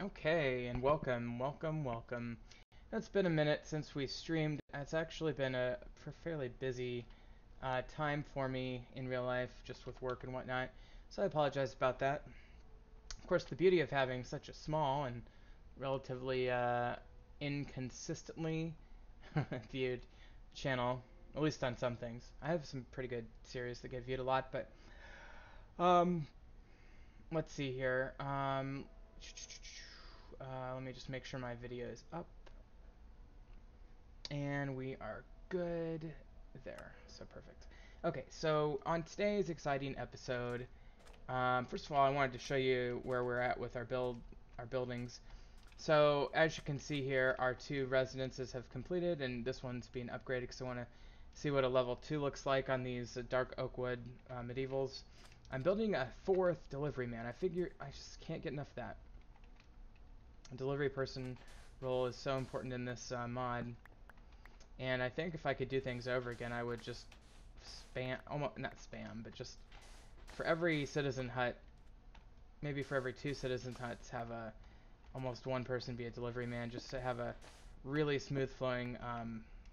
Okay, and welcome, welcome, welcome. It's been a minute since we streamed. It's actually been a fairly busy time for me in real life, just with work and whatnot. So I apologize about that. Of course, the beauty of having such a small and relatively inconsistently viewed channel, at least on some things. I have some pretty good series that get viewed a lot, but um, let's see here. Let me just make sure my video is up. And we are good there. So perfect. Okay, so on today's exciting episode, first of all, I wanted to show you where we're at with our buildings. So as you can see here, our two residences have completed, and this one's being upgraded because I want to see what a level 2 looks like on these dark oak wood medievals. I'm building a fourth delivery man. I figure I just can't get enough of that. A delivery person role is so important in this mod. And I think if I could do things over again, I would just spam, almost not spam, but just for every citizen hut, maybe for every two citizen huts, have almost one person be a delivery man, just to have a really smooth flowing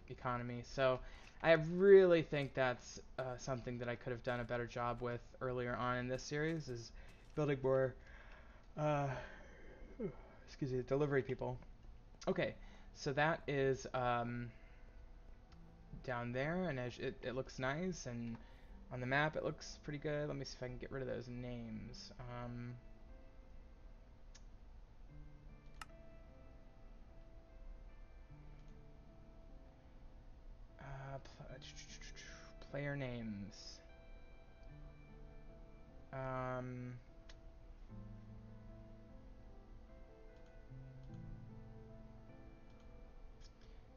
economy. So I really think that's something that I could have done a better job with earlier on in this series, is building more, uh, excuse me, delivery people. Okay, so that is down there, and as it looks nice, and on the map it looks pretty good. Let me see if I can get rid of those names. Player names. Um,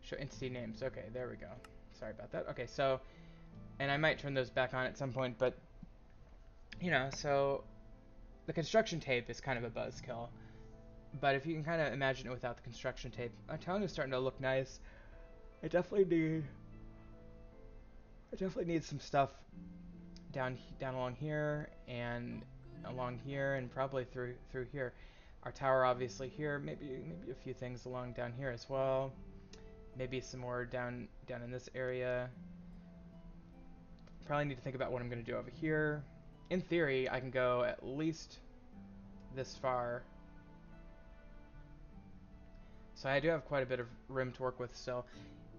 Show entity names. Okay, there we go. Sorry about that. Okay, so, and I might turn those back on at some point, but, so the construction tape is kind of a buzzkill. But if you can kind of imagine it without the construction tape, our town is starting to look nice. I definitely need, I definitely need some stuff down along here and along here and probably through here. Our tower obviously here, maybe a few things along down here as well. Maybe some more down in this area. Probably need to think about what I'm going to do over here. In theory, I can go at least this far. So I do have quite a bit of room to work with still.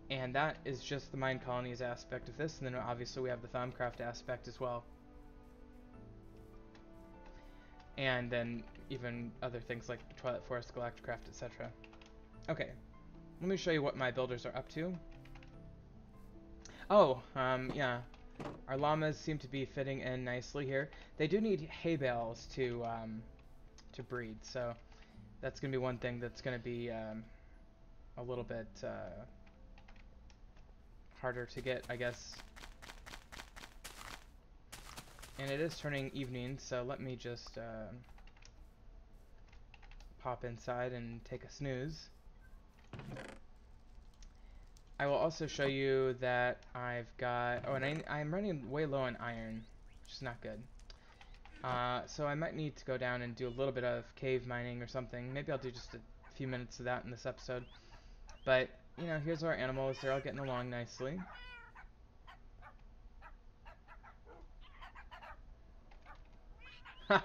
And that is just the mine colonies aspect of this, and then obviously we have the Thaumcraft aspect as well. And then even other things like Twilight Forest, Galacticraft, etc. Okay, let me show you what my builders are up to. Oh, yeah. Our llamas seem to be fitting in nicely here. They do need hay bales to breed, so that's going to be one thing that's going to be a little bit harder to get, I guess. And it is turning evening, so let me just pop inside and take a snooze. I will also show you that I've got... Oh, and I'm running way low on iron, which is not good. So I might need to go down and do a little bit of cave mining or something. Maybe I'll do just a few minutes of that in this episode. But, here's our animals. They're all getting along nicely. I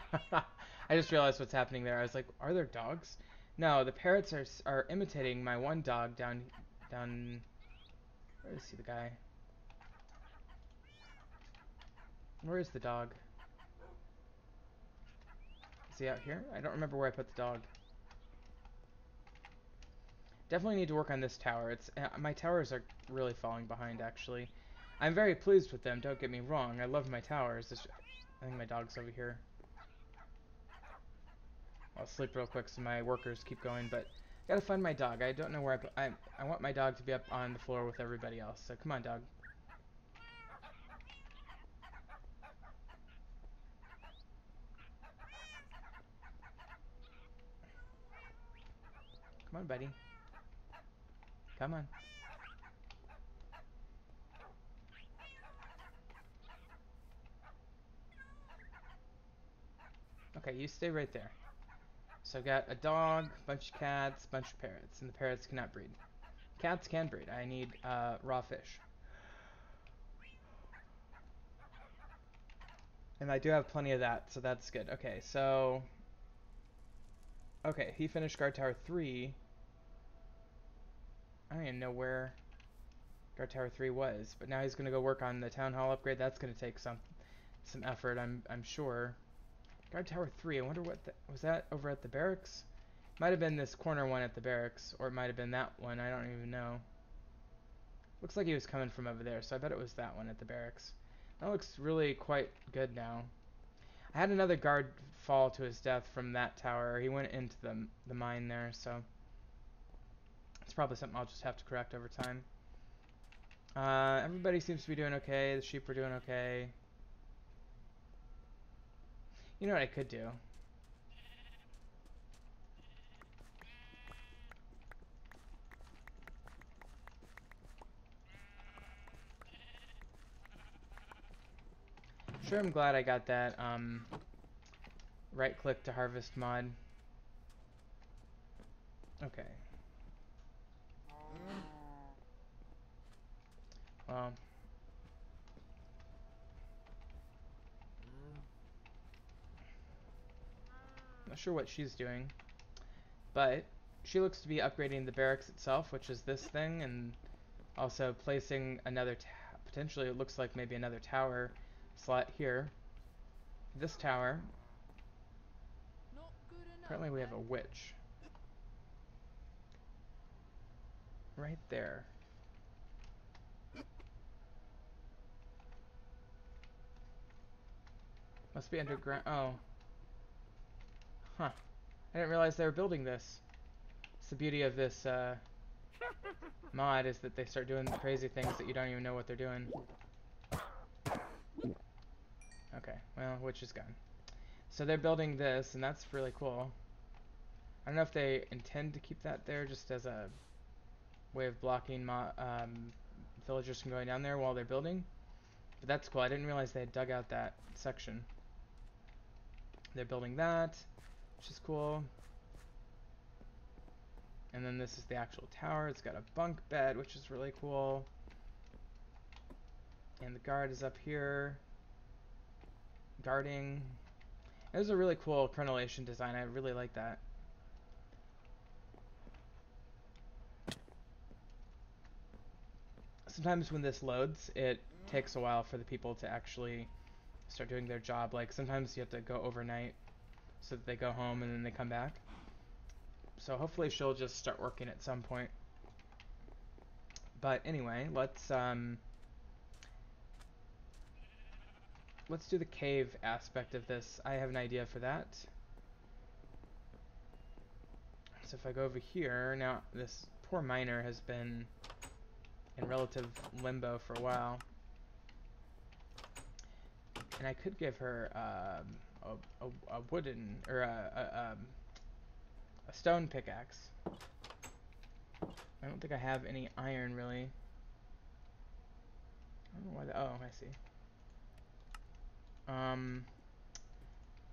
just realized what's happening there. I was like, are there dogs? No, the parrots are imitating my one dog down... Where is he, the guy? Where is the dog? Is he out here? I don't remember where I put the dog. Definitely need to work on this tower. My towers are really falling behind, actually. I'm very pleased with them, don't get me wrong. I love my towers. I think my dog's over here. I'll sleep real quick so my workers keep going, but gotta find my dog. I don't know where I want my dog to be up on the floor with everybody else, so come on, dog. Come on, buddy. Come on. Okay, you stay right there. So I've got a dog, a bunch of cats, a bunch of parrots, and the parrots cannot breed. Cats can breed. I need raw fish. And I do have plenty of that, so that's good. Okay, so... Okay, he finished Guard Tower 3. I don't even know where Guard Tower 3 was, but now he's going to go work on the Town Hall upgrade. That's going to take some effort, I'm sure. Guard Tower 3, I wonder what... was that over at the barracks? Might have been this corner one at the barracks, or it might have been that one. I don't even know. Looks like he was coming from over there, so I bet it was that one at the barracks. That looks really quite good now. I had another guard fall to his death from that tower. He went into the mine there, so it's probably something I'll just have to correct over time. Everybody seems to be doing okay. The sheep are doing okay. You know what I could do? Sure, I'm glad I got that right click to harvest mod. Okay. Well, not sure what she's doing, but she looks to be upgrading the barracks itself, which is this thing, and also placing another, potentially it looks like maybe another tower slot here. This tower, apparently we have a witch. Right there. Must be underground. Oh. Huh. I didn't realize they were building this. It's the beauty of this mod is that they start doing crazy things that you don't even know what they're doing. Okay, well, witch is gone. So they're building this, and that's really cool. I don't know if they intend to keep that there just as a way of blocking villagers from going down there while they're building. But that's cool. I didn't realize they had dug out that section. They're building that, which is cool. And then this is the actual tower. It's got a bunk bed, which is really cool. And the guard is up here, guarding. It was a really cool crenellation design. I really like that. Sometimes when this loads, it takes a while for the people to actually start doing their job. Like sometimes you have to go overnight so that they go home and then they come back. So hopefully she'll just start working at some point. But anyway, let's do the cave aspect of this. I have an idea for that. So if I go over here, now this poor miner has been in relative limbo for a while. And I could give her a wooden, or a stone pickaxe. I don't think I have any iron, really. I don't know why oh, I see.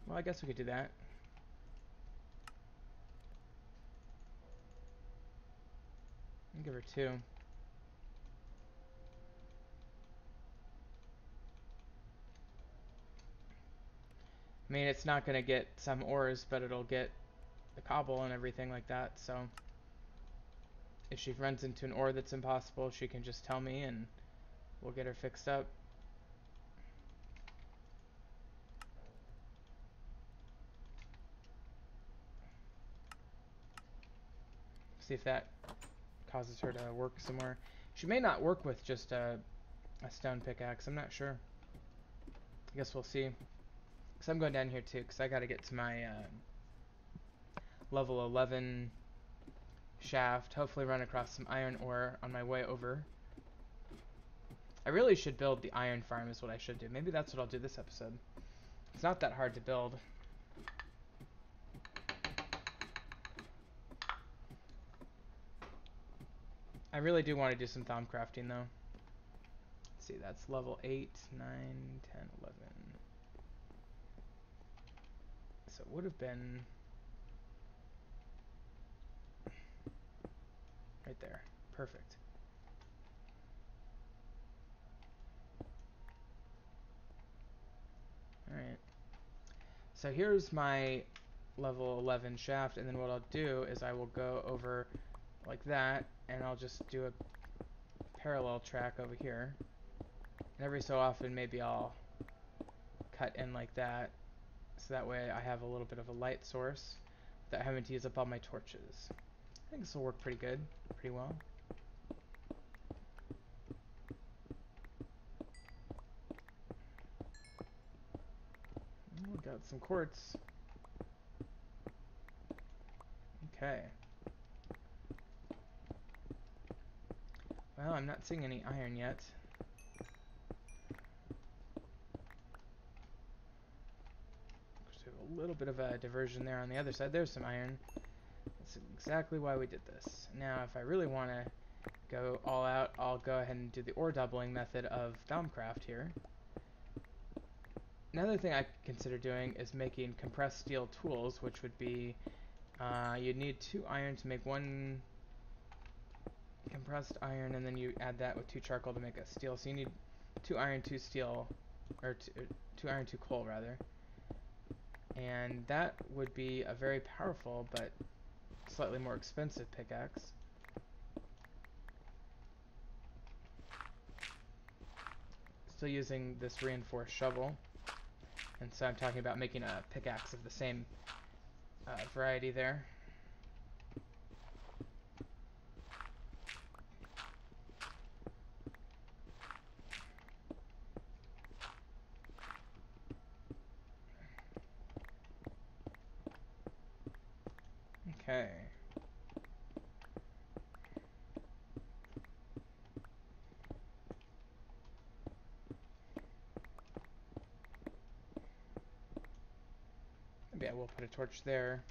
Well, I guess we could do that. I'll give her 2. I mean, it's not going to get some ores, but it'll get the cobble and everything like that, so if she runs into an ore that's impossible, she can just tell me and we'll get her fixed up. See if that causes her to work some more. She may not work with just a stone pickaxe, I'm not sure. I guess we'll see. Because I'm going down here too, because I got to get to my level 11 shaft. Hopefully run across some iron ore on my way over. I really should build the iron farm is what I should do. Maybe that's what I'll do this episode. It's not that hard to build. I really do want to do some thumb crafting though. Let's see, that's level 8, 9, 10, 11. So it would have been Perfect. Alright. So here's my level 11 shaft, and then what I'll do is I will go over like that, and I'll just do a parallel track over here. And every so often maybe I'll cut in like that, so that way I have a little bit of a light source without having to use up all my torches. I think this will work pretty good, pretty well. Got some quartz. Okay. Well, I'm not seeing any iron yet. So a little bit of a diversion there on the other side. There's some iron. That's exactly why we did this. Now, if I really want to go all out, I'll go ahead and do the ore doubling method of Thaumcraft here. Another thing I consider doing is making compressed steel tools, which would be, you'd need 2 iron to make 1 compressed iron, and then you add that with 2 charcoal to make a steel. So you need 2 iron, 2 steel, or 2 iron, 2 coal rather. And that would be a very powerful but slightly more expensive pickaxe. Still using this reinforced shovel, and so I'm talking about making a pickaxe of the same variety there. Okay. Maybe I will put a torch there.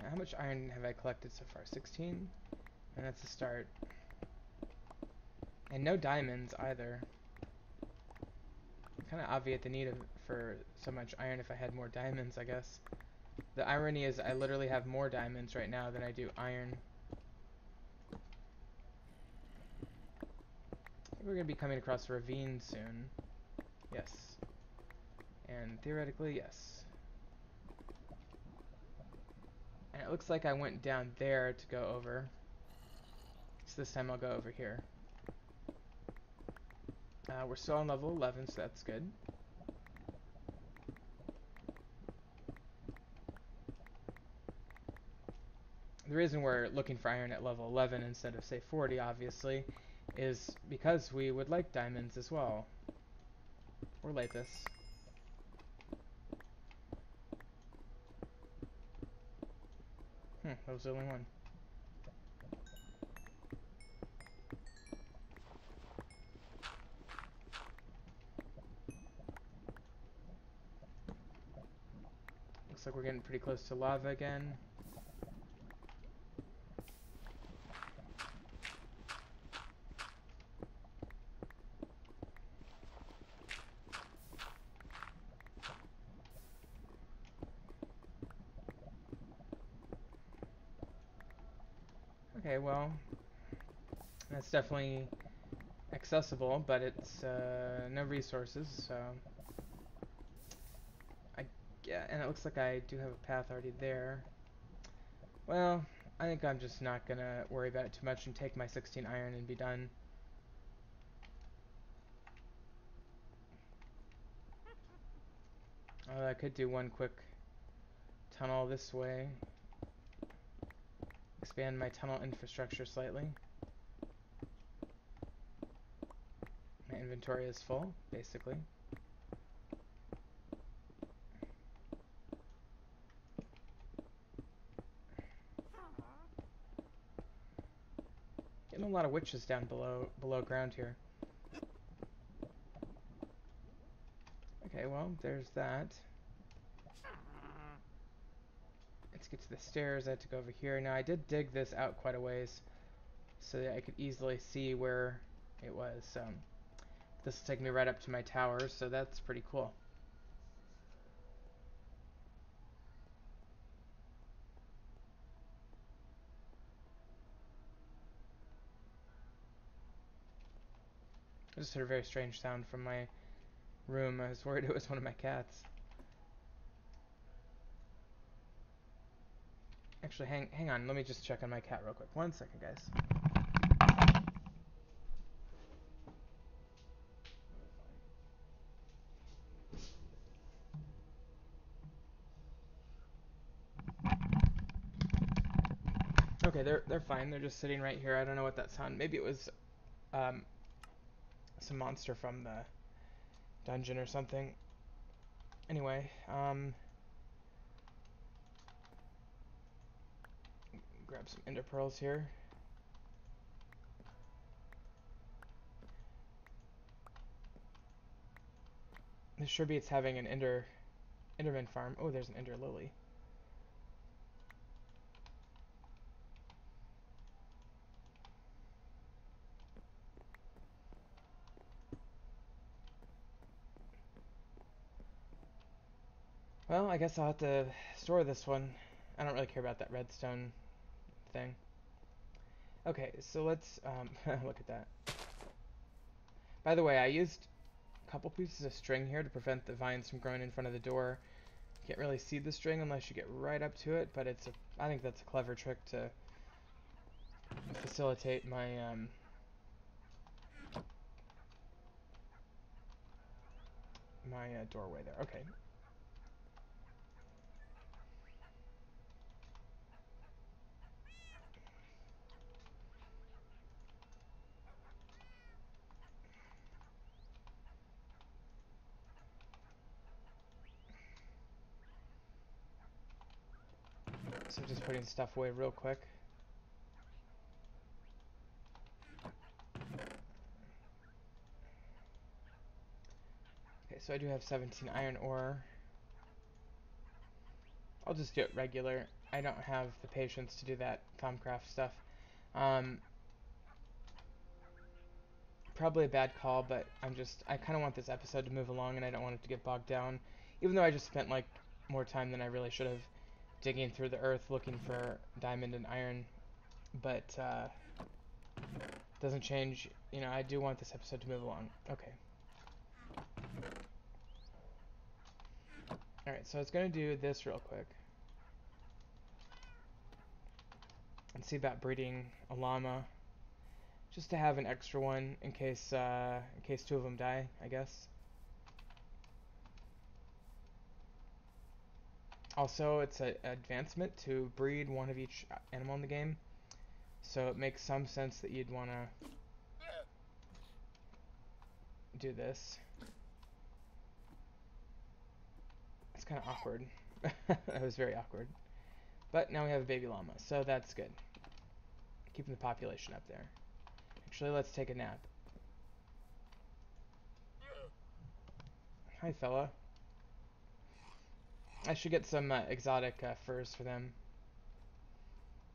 Now, how much iron have I collected so far? 16? And that's a start. And no diamonds either. Kind of obviate the need for so much iron if I had more diamonds, I guess. The irony is I literally have more diamonds right now than I do iron. I think we're going to be coming across a ravine soon. Yes. And theoretically, yes. And it looks like I went down there to go over. So this time I'll go over here. We're still on level 11, so that's good. The reason we're looking for iron at level 11 instead of, say, 40, obviously, is because we would like diamonds as well. Or lapis. That was the only one. Looks like we're getting pretty close to lava again. Okay, well, that's definitely accessible, but it's no resources, so yeah, and it looks like I do have a path already there. Well, I think I'm just not gonna worry about it too much and take my 16 iron and be done. I could do one quick tunnel this way. Expand my tunnel infrastructure slightly. My inventory is full, basically. Getting a lot of witches down below ground here. Okay, well, there's that. Let's get to the stairs. I have to go over here. Now, I did dig this out quite a ways so that I could easily see where it was. This will take me right up to my tower, so that's pretty cool. I just heard a very strange sound from my room. I was worried it was one of my cats. Actually, hang on. Let me just check on my cat real quick. 1 second, guys. Okay, they're fine. They're just sitting right here. I don't know what that sound. Maybe it was um, some monster from the dungeon or something. Anyway, grab some ender pearls here. This sure beats having an enderman farm. Oh, there's an ender lily. Well, I guess I'll have to store this one. I don't really care about that redstone thing. Okay, so let's look at that. By the way, I used a couple pieces of string here to prevent the vines from growing in front of the door. You can't really see the string unless you get right up to it, but I think that's a clever trick to facilitate my doorway there. Okay. So just putting stuff away real quick. Okay, so I do have 17 iron ore. I'll just do it regular. I don't have the patience to do that Thaumcraft stuff. Um, Probably a bad call, but I kind of want this episode to move along and I don't want it to get bogged down. Even though I just spent like more time than I really should have digging through the earth looking for diamond and iron. But doesn't change, you know, I do want this episode to move along. Okay. Alright, so I was going to do this real quick. And see about breeding a llama. Just to have an extra one in case two of them die, I guess. Also, it's an advancement to breed one of each animal in the game. So it makes some sense that you'd want to do this. It's kind of awkward. That was very awkward. But now we have a baby llama, so that's good. Keeping the population up there. Actually, let's take a nap. Hi, fella. I should get some exotic furs for them.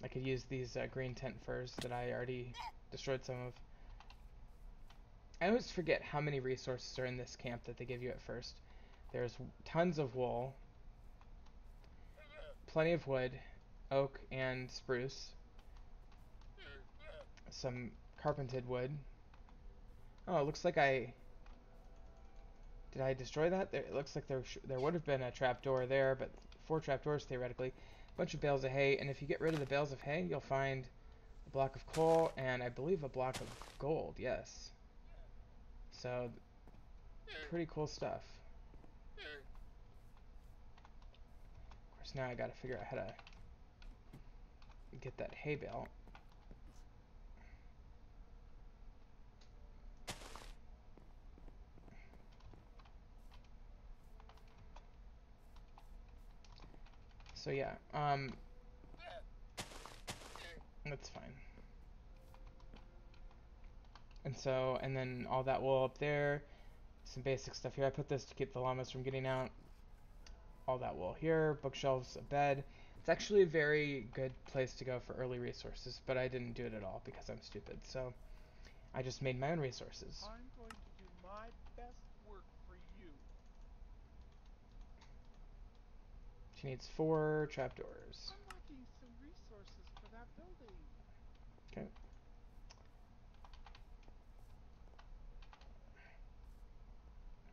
I could use these green tent furs that I already destroyed some of. I always forget how many resources are in this camp that they give you at first. There's tons of wool, plenty of wood, oak and spruce, some carpented wood. Oh, it looks like did I destroy that? It looks like there would have been a trapdoor there, but 4 trapdoors theoretically. A bunch of bales of hay, and if you get rid of the bales of hay, you'll find a block of coal and I believe a block of gold. Yes. So pretty cool stuff. Of course, now I got to figure out how to get that hay bale. So yeah, that's fine. And then all that wool up there, some basic stuff here. I put this to keep the llamas from getting out. All that wool here, bookshelves, a bed. It's actually a very good place to go for early resources, but I didn't do it at all because I'm stupid. So I just made my own resources. I'm going to do my best work for you. She needs 4 trapdoors. I'm lacking some resources for that building. Okay.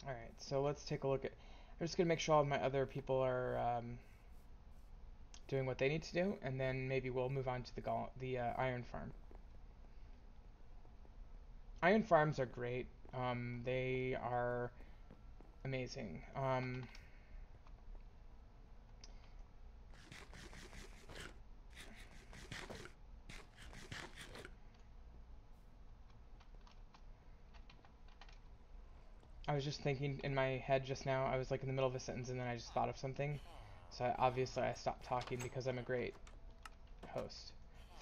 Alright, so let's take a look at... I'm just going to make sure all of my other people are doing what they need to do, and then maybe we'll move on to the iron farm. Iron farms are great. They are amazing. I was just thinking in my head just now, I was like in the middle of a sentence and then I just thought of something. So obviously I stopped talking because I'm a great host.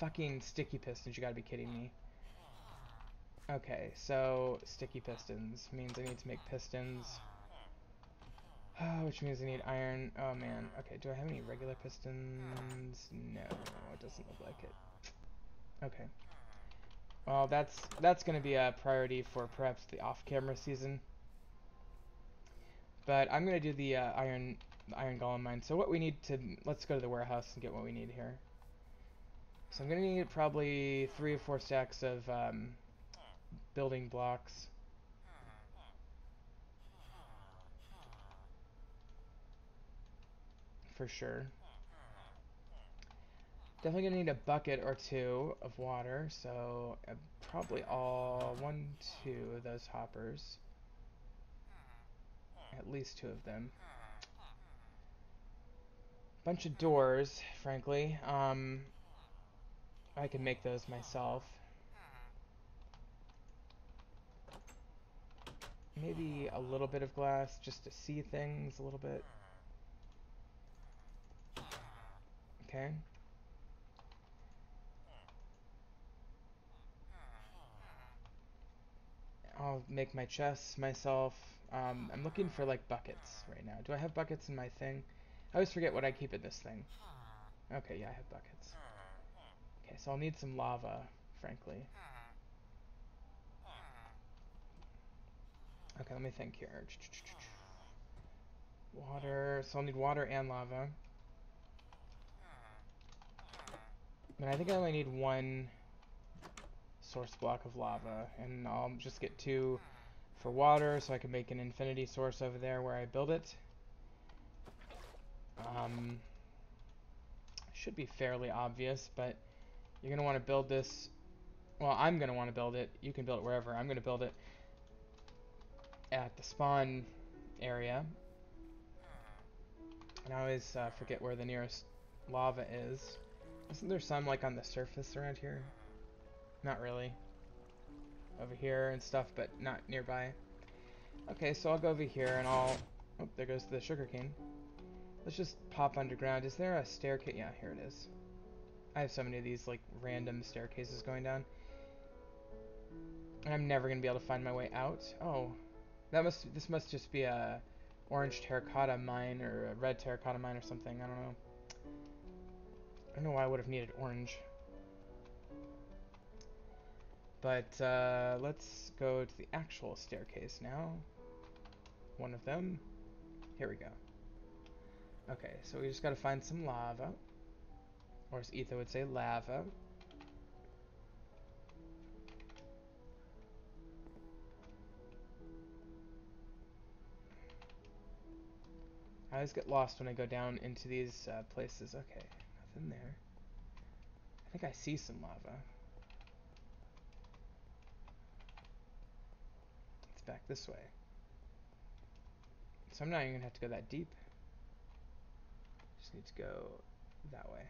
Fucking sticky pistons, you gotta be kidding me. Okay, so sticky pistons means I need to make pistons. Which means I need iron. Oh man. Okay, do I have any regular pistons? No, it doesn't look like it. Okay. Well, that's gonna be a priority for perhaps the off-camera season. But I'm gonna do the iron golem mine. So what we need to, let's go to the warehouse and get what we need here. So I'm gonna need probably 3 or 4 stacks of building blocks. For sure. Definitely gonna need a bucket or 2 of water. So probably all 1, 2 of those hoppers. At least 2 of them. Bunch of doors, frankly. I can make those myself. Maybe a little bit of glass just to see things a little bit. Okay. I'll make my chests myself. I'm looking for like buckets right now. Do I have buckets in my thing? I always forget what I keep in this thing. Okay, yeah, I have buckets. Okay, so I'll need some lava, frankly. Okay, let me think here. Water. So I'll need water and lava. But I think I only need 1 source block of lava, and I'll just get 2 for water so I can make an infinity source over there where I build it. Should be fairly obvious, but you're going to want to build this. Well, I'm going to want to build it. You can build it wherever. I'm going to build it at the spawn area. And I always forget where the nearest lava is. Isn't there some like on the surface around here? Not really. Over here and stuff, but not nearby. Okay, so I'll go over here and I'll... Oh, there goes the sugarcane. Let's just pop underground. Is there a staircase? Yeah, here it is. I have so many of these like random staircases going down. And I'm never gonna be able to find my way out. Oh, this must just be a orange terracotta mine or a red terracotta mine or something. I don't know. I don't know why I would have needed orange. But let's go to the actual staircase now. One of them. Here we go. Okay, so we just gotta find some lava. Or as Ethan would say, lava. I always get lost when I go down into these places. Okay, nothing there. I think I see some lava. It's back this way. So I'm not even gonna have to go that deep. Just need to go that way.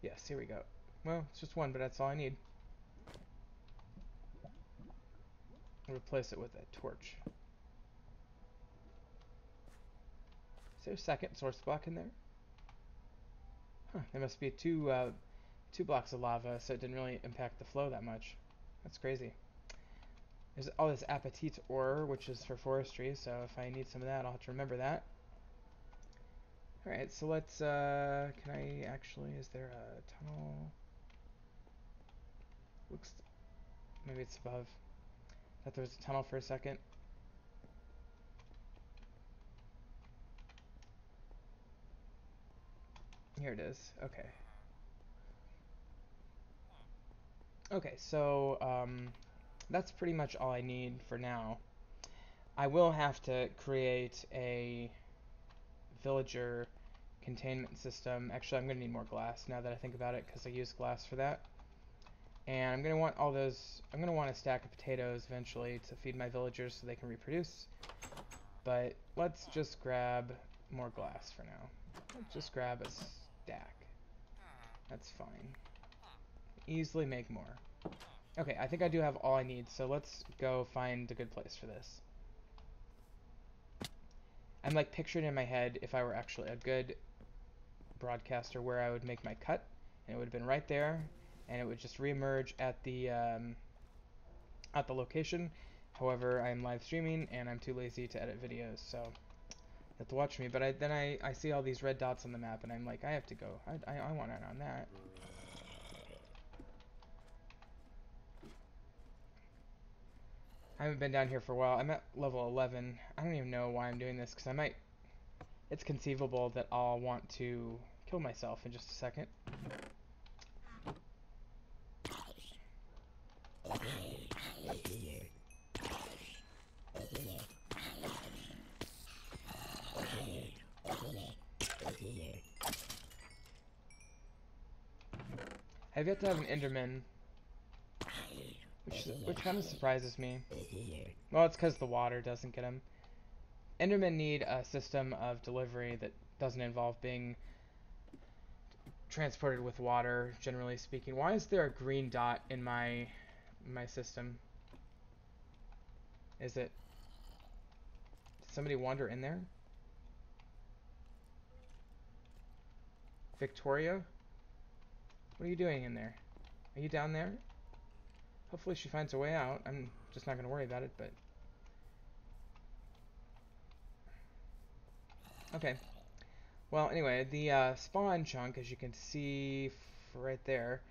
Yes, here we go. Well, it's just 1, but that's all I need. I'll replace it with a torch. Is there a second source block in there? Huh, there must be 2 blocks of lava, so it didn't really impact the flow that much. That's crazy. There's all this apatite ore, which is for forestry, so if I need some of that, I'll have to remember that. Alright, so let's, can I actually, is there a tunnel? Looks, maybe it's above. Thought there was a tunnel for a second. Here it is, okay. Okay, so, that's pretty much all I need for now. I will have to create a villager containment system. Actually, I'm going to need more glass now that I think about it, because I use glass for that. And I'm going to want all those, I'm going to want a stack of potatoes eventually to feed my villagers so they can reproduce. But let's just grab more glass for now. Let's just grab a stack. That's fine. Easily make more. Okay, I think I do have all I need, so let's go find a good place for this. I'm like picturing in my head if I were actually a good broadcaster where I would make my cut, and it would have been right there, and it would just reemerge at the location. However, I'm live streaming and I'm too lazy to edit videos, so you have to watch me. But then I see all these red dots on the map, and I'm like, I have to go. I want in on that. I haven't been down here for a while. I'm at level 11. I don't even know why I'm doing this, because I might... It's conceivable that I'll want to kill myself in just a second. I've yet to have an Enderman, which kind of surprises me. Well, it's because the water doesn't get them. Endermen need a system of delivery that doesn't involve being transported with water, generally speaking. Why is there a green dot in my system? Is it... Did somebody wander in there? Victoria? What are you doing in there? Are you down there? Hopefully she finds a way out. I'm just not going to worry about it, but... Okay. Well, anyway, the spawn chunk, as you can see right there,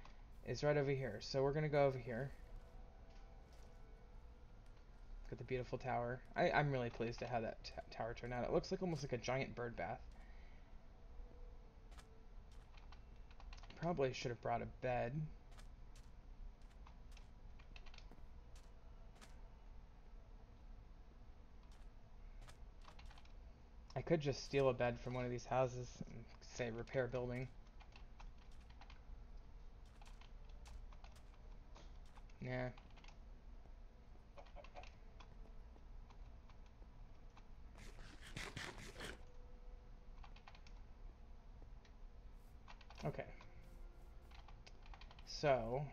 is right over here. So we're going to go over here. Look at the beautiful tower. I'm really pleased at how that tower turned out. It looks like almost like a giant bird bath. Probably should have brought a bed. I could just steal a bed from one of these houses and say repair building. Yeah. Okay. So,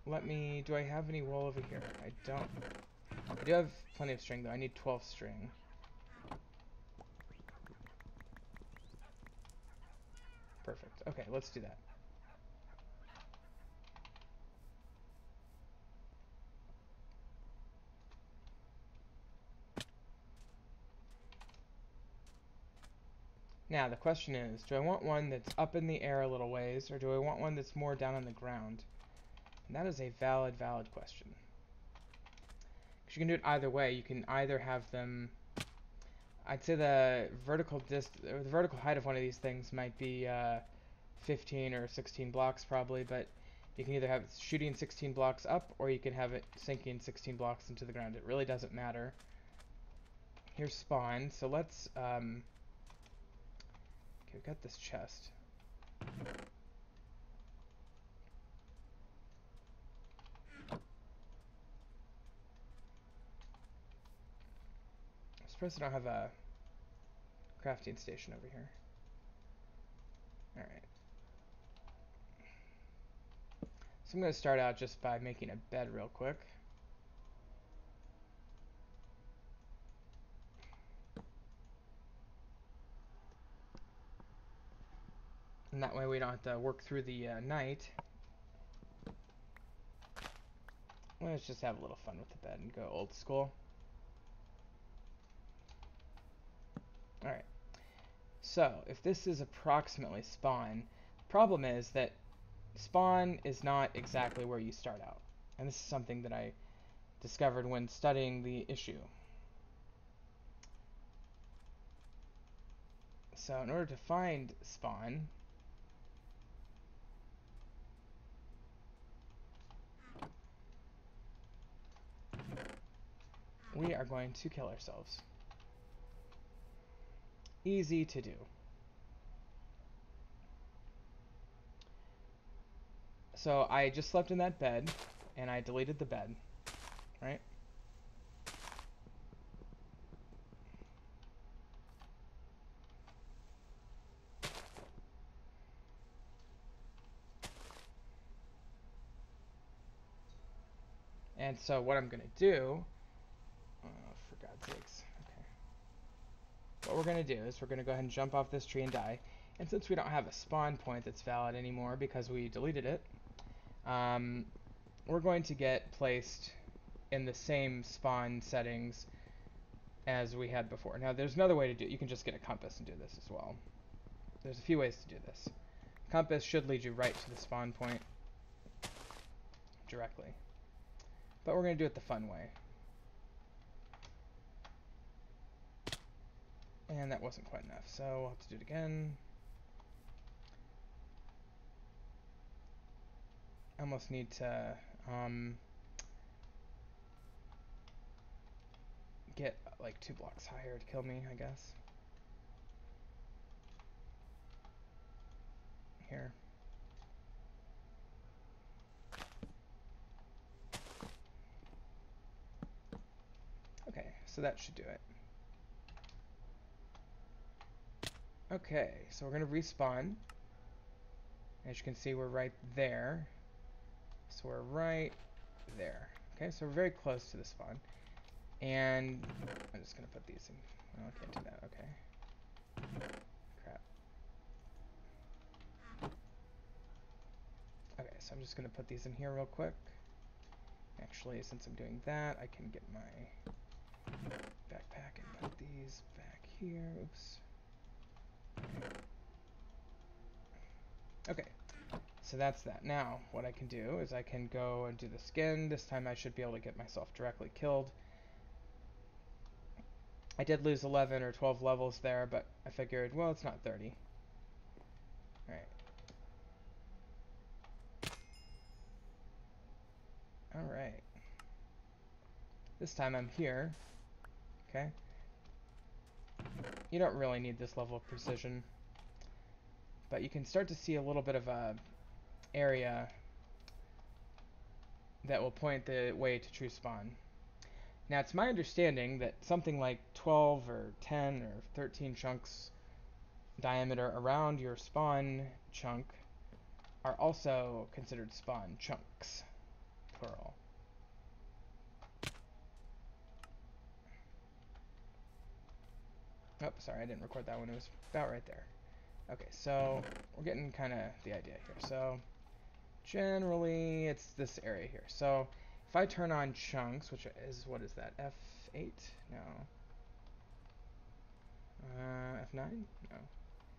do I have any wool over here? I don't. I do have plenty of string though. I need 12 string. Perfect. Okay, let's do that. Now, the question is, do I want one that's up in the air a little ways, or do I want one that's more down on the ground? And that is a valid question. Because you can do it either way. You can either have them... I'd say the vertical height of one of these things might be 15 or 16 blocks probably, but you can either have it shooting 16 blocks up, or you can have it sinking 16 blocks into the ground. It really doesn't matter. Here's spawn, so let's... okay, we've got this chest. I'm surprised I don't have a crafting station over here. Alright. So I'm going to start out just by making a bed real quick. And that way we don't have to work through the night. Let's just have a little fun with the bed and go old school. Alright. So, if this is approximately spawn, problem is that spawn is not exactly where you start out. And this is something that I discovered when studying the issue. So, in order to find spawn, we are going to kill ourselves. Easy to do. So I just slept in that bed, and I deleted the bed, right? And so what I'm going to do, for God's sakes, okay. What we're going to do is we're going to go ahead and jump off this tree and die. And since we don't have a spawn point that's valid anymore because we deleted it, we're going to get placed in the same spawn settings as we had before. Now there's another way to do it. You can just get a compass and do this as well. There's a few ways to do this. Compass should lead you right to the spawn point directly. But we're going to do it the fun way. And that wasn't quite enough, so we'll have to do it again. I almost need to get like 2 blocks higher to kill me, I guess. Here. Okay, so that should do it. Okay, so we're going to respawn. As you can see, we're right there. So we're right there. Okay, so we're very close to the spawn. And I'm just going to put these in. Oh, I can't do that. Okay. Crap. Okay, so I'm just going to put these in here real quick. Actually, since I'm doing that, I can get my backpack and put these back here. Oops. Okay, so that's that. Now, what I can do is I can go and do the skin. This time I should be able to get myself directly killed. I did lose 11 or 12 levels there, but I figured, well, it's not 30. Alright. Alright. This time I'm here. Okay. You don't really need this level of precision. But you can start to see a little bit of a area that will point the way to true spawn. Now, it's my understanding that something like 12 or 10 or 13 chunks diameter around your spawn chunk are also considered spawn chunks, plural. Oh, sorry, I didn't record that one. It was about right there. Okay, so we're getting kind of the idea here. So generally, it's this area here. So if I turn on chunks, which is, what is that, F8? No. F9? No.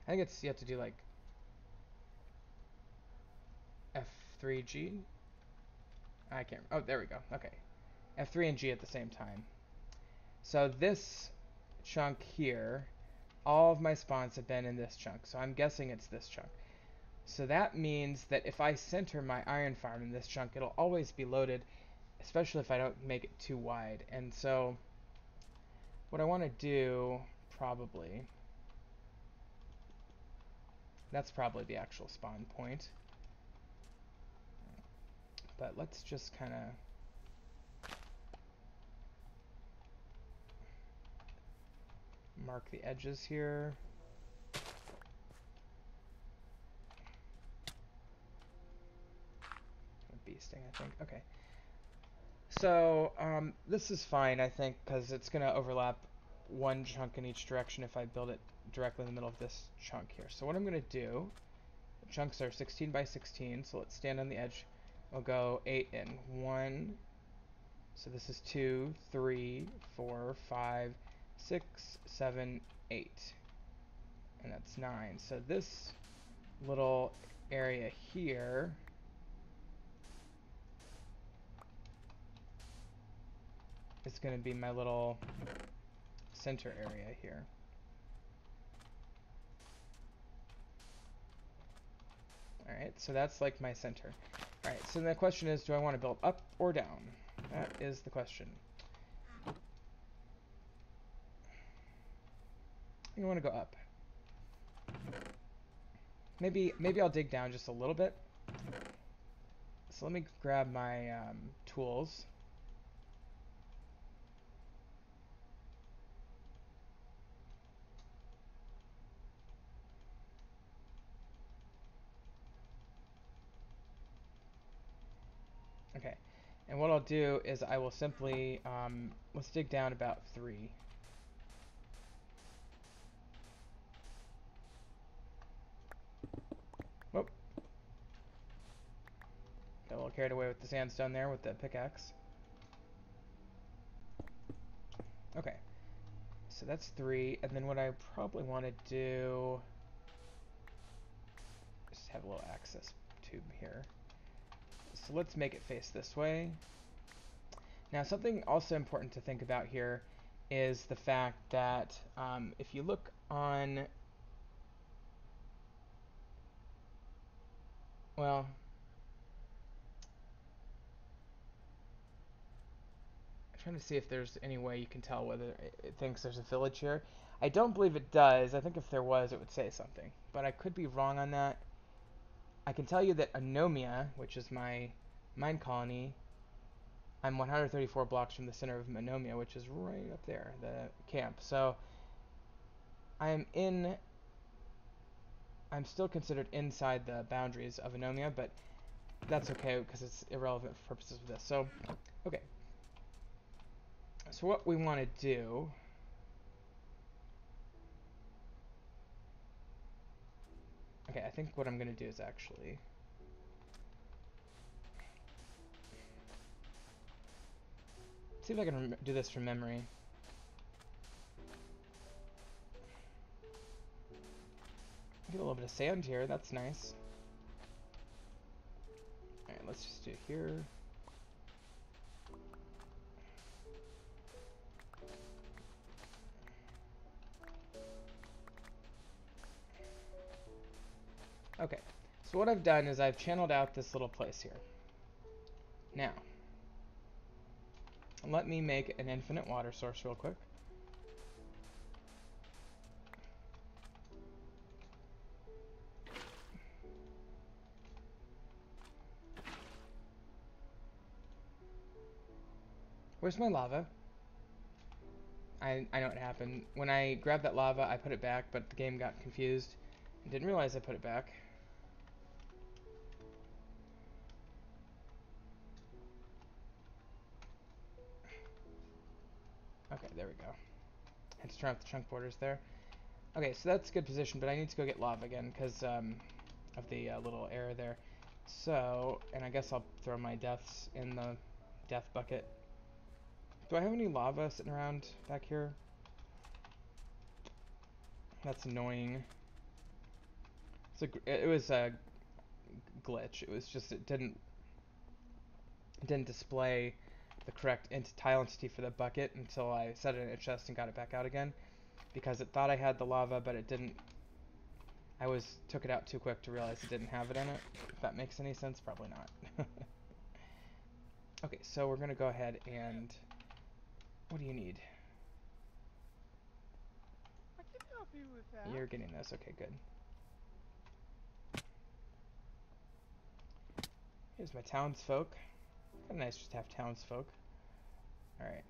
I think it's, you have to do like F3G? I can't, oh, there we go. Okay. F3 and G at the same time. So this chunk here, all of my spawns have been in this chunk. So I'm guessing it's this chunk. So that means that if I center my iron farm in this chunk, it'll always be loaded, especially if I don't make it too wide. And so what I want to do, probably, that's probably the actual spawn point. But let's just kind of mark the edges here. Bee sting, I think. Okay. So, this is fine, I think, because it's going to overlap one chunk in each direction if I build it directly in the middle of this chunk here. So what I'm going to do, the chunks are 16 by 16, so let's stand on the edge. We'll go 8 in. 1, so this is 2, 3, 4, 5, 6, 7, 8. And that's 9. So this little area here is going to be my little center area here. Alright, so that's like my center. Alright, so the question is, do I want to build up or down? That is the question. I want to go up. Maybe I'll dig down just a little bit. So let me grab my tools. Okay, and what I'll do is I will simply, let's dig down about 3. Whoop. Got a little carried away with the sandstone there with the pickaxe. Okay, so that's 3, and then what I probably want to do is have a little access tube here. So let's make it face this way. Now, something also important to think about here is the fact that if you look on, well, I'm trying to see if there's any way you can tell whether it thinks there's a village here. I don't believe it does. I think if there was, it would say something, but I could be wrong on that. I can tell you that Anomia, which is my mine colony, I'm 134 blocks from the center of Anomia, which is right up there, the camp. So I'm still considered inside the boundaries of Anomia, but that's okay because it's irrelevant for purposes of this. So, okay. So what we want to do, okay, I think what I'm going to do is actually, see if I can do this from memory. Get a little bit of sand here, that's nice. Alright, let's just do it here. Okay, so what I've done is I've channeled out this little place here. Now, let me make an infinite water source real quick. Where's my lava? I know what happened. When I grabbed that lava, I put it back, but the game got confused. I didn't realize I put it back. Okay, there we go. Had to turn off the chunk borders there. Okay, so that's a good position, but I need to go get lava again because of the little error there. So, and I guess I'll throw my deaths in the death bucket. Do I have any lava sitting around back here? That's annoying. It was a glitch. It was just it didn't display the correct tile entity for the bucket until I set it in a chest and got it back out again because it thought I had the lava, but it didn't. Took it out too quick to realize it didn't have it in it. If that makes any sense, probably not. Okay, so we're gonna go ahead and what do you need? I can help you with that. You're getting this. Okay, good. Here's my townsfolk. Kind of nice just to have townsfolk. Alright.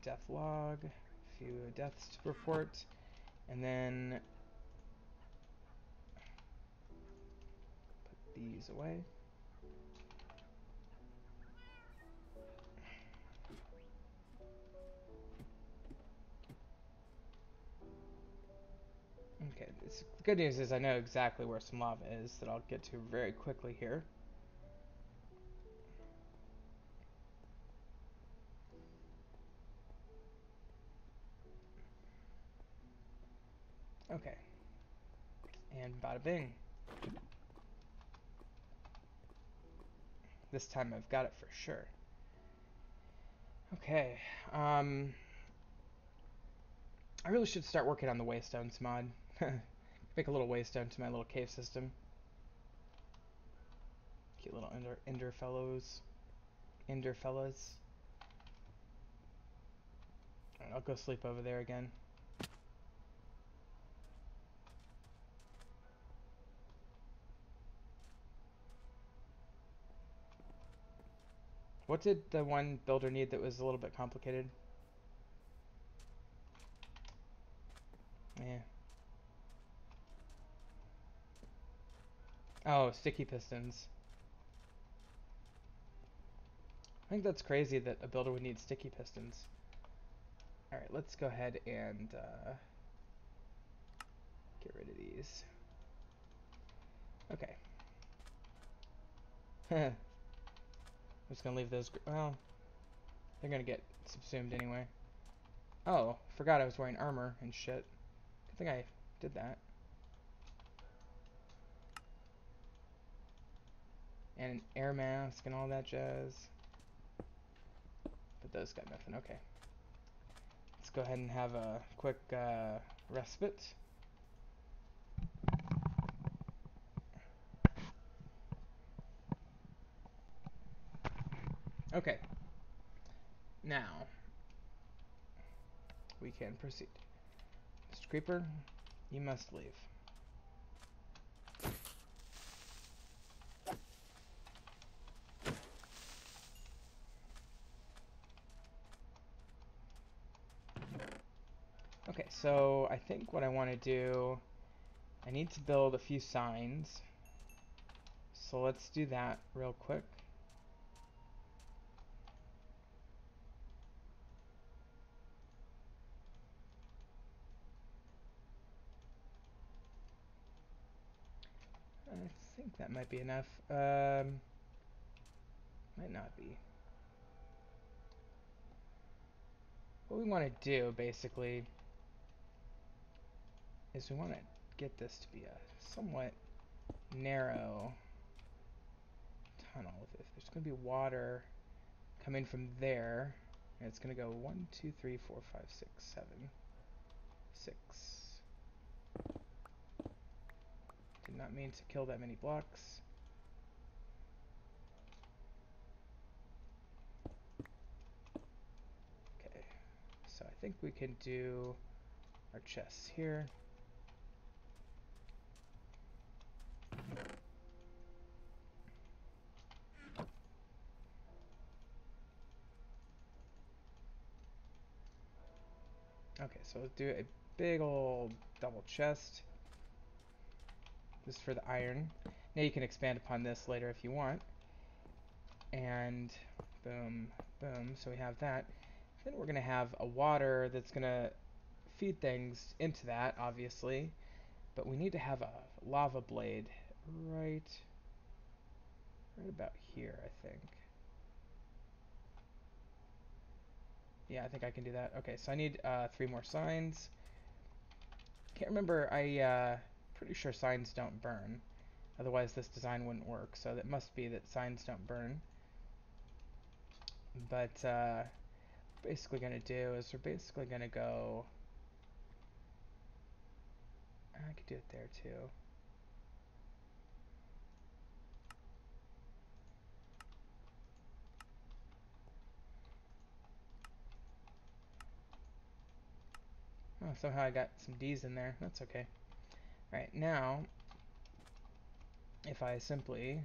Death log. A few deaths to report. And then put these away. Okay, the good news is I know exactly where some lava is that I'll get to very quickly here. Okay. And bada bing. This time I've got it for sure. Okay. I really should start working on the waystones mod. Make a little waystone to my little cave system. Cute little ender fellows. Ender fellas. Alright, I'll go sleep over there again. What did the one builder need that was a little bit complicated? Yeah. Oh, sticky pistons. I think that's crazy that a builder would need sticky pistons. Alright, let's go ahead and get rid of these. Okay. I'm just gonna leave those. Well, they're gonna get subsumed anyway. Oh, forgot I was wearing armor and shit. Good thing I did that. And an air mask and all that jazz. But those got nothing. Okay. Let's go ahead and have a quick respite. Okay. Now, we can proceed. Mr. Creeper, you must leave. Okay, so I think what I want to do, I need to build a few signs. So let's do that real quick. I think that might be enough. Might not be. What we want to do, basically, is we want to get this to be a somewhat narrow tunnel. If there's going to be water coming from there, and it's going to go 1, 2, 3, 4, 5, 6, 7, 6. Did not mean to kill that many blocks. Okay, so I think we can do our chests here. Okay, so let's do a big old double chest. This is for the iron. Now you can expand upon this later if you want. And boom, boom, so we have that. Then we're going to have a water that's going to feed things into that, obviously. But we need to have a lava blade right about here, I think. Yeah, I think I can do that. Okay, so I need 3 more signs. Can't remember, pretty sure signs don't burn. Otherwise this design wouldn't work, so that must be that signs don't burn. But basically going to do is we're basically going to go... I could do it there too. Oh, somehow I got some D's in there. That's okay. Alright, now, if I simply...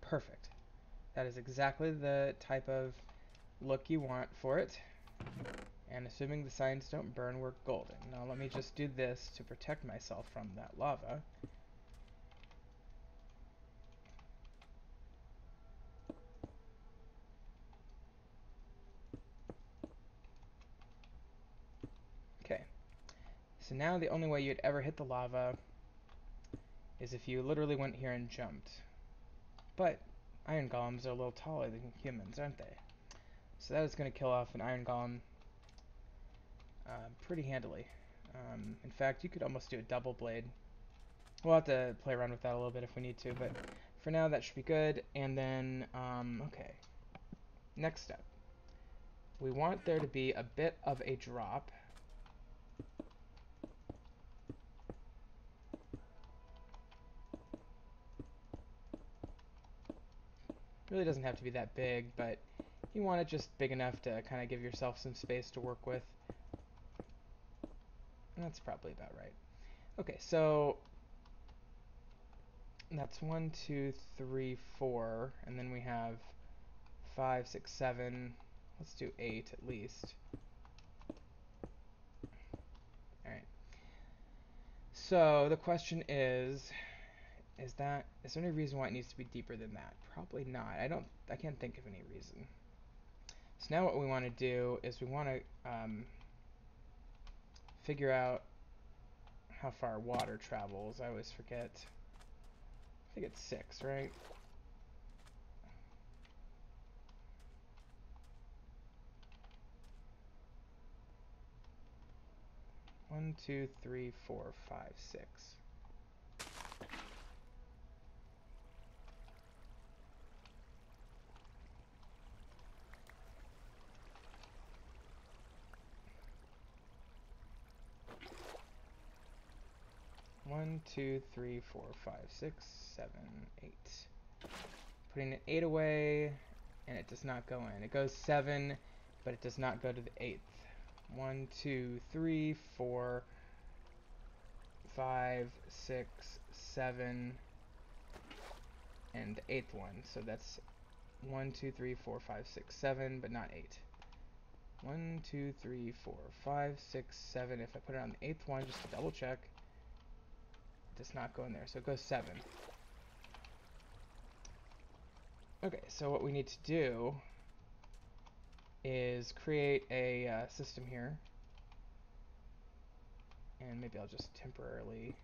Perfect. That is exactly the type of look you want for it. And assuming the signs don't burn, we're golden. Now let me just do this to protect myself from that lava. Okay. So now the only way you'd ever hit the lava is if you literally went here and jumped. But iron golems are a little taller than humans, aren't they? So that is going to kill off an iron golem pretty handily. In fact, you could almost do a double blade. We'll have to play around with that a little bit if we need to, but for now that should be good. And then, okay, next step. We want there to be a bit of a drop. Really doesn't have to be that big, but you want it just big enough to kind of give yourself some space to work with. That's probably about right. Okay, so that's 1, 2, 3, 4, and then we have 5, 6, 7. Let's do 8 at least. All right. So the question is there any reason why it needs to be deeper than that? Probably not. I can't think of any reason. So now what we want to do is we want to figure out how far water travels. I always forget. I think it's 6, right? One, 2, 3, 4, 5, 6. One, 2, 3, 4, 5, 6, 7, 8. Putting an 8 away, and it does not go in. It goes 7, but it does not go to the 8th. 1, 2, 3, 4, 5, 6, 7, and the 8th one. So that's 1, 2, 3, 4, 5, 6, 7, but not 8. 1, 2, 3, 4, 5, 6, 7. If I put it on the 8th one, just to double check, it does not go in there. So it goes 7. Okay, so what we need to do is create a system here. And maybe I'll just temporarily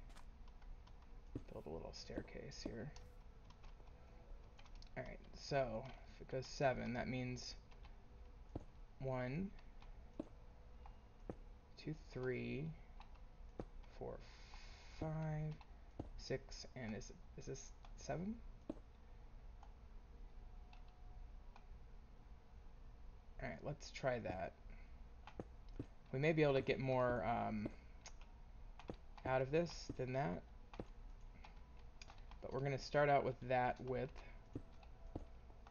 build a little staircase here. Alright, so if it goes 7, that means 1, 2, 3, 4, 5, 6, and is this 7? Alright, let's try that. We may be able to get more out of this than that. But we're going to start out with that width.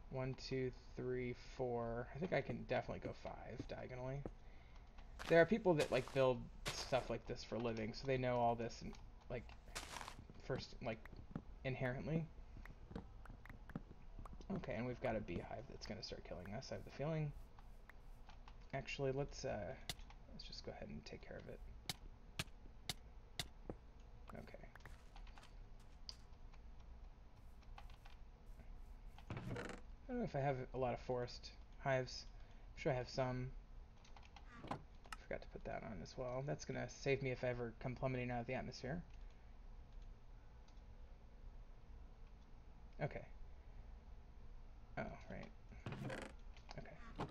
1, 2, 3, 4. I think I can definitely go 5 diagonally. There are people that like build stuff like this for a living, so they know all this and like first like inherently. Okay, and we've got a beehive that's going to start killing us, I have the feeling. Actually, let's just go ahead and take care of it. Okay. I don't know if I have a lot of forest hives. I'm sure I have some. Forgot to put that on as well. That's going to save me if I ever come plummeting out of the atmosphere. Okay. Oh, right. Okay.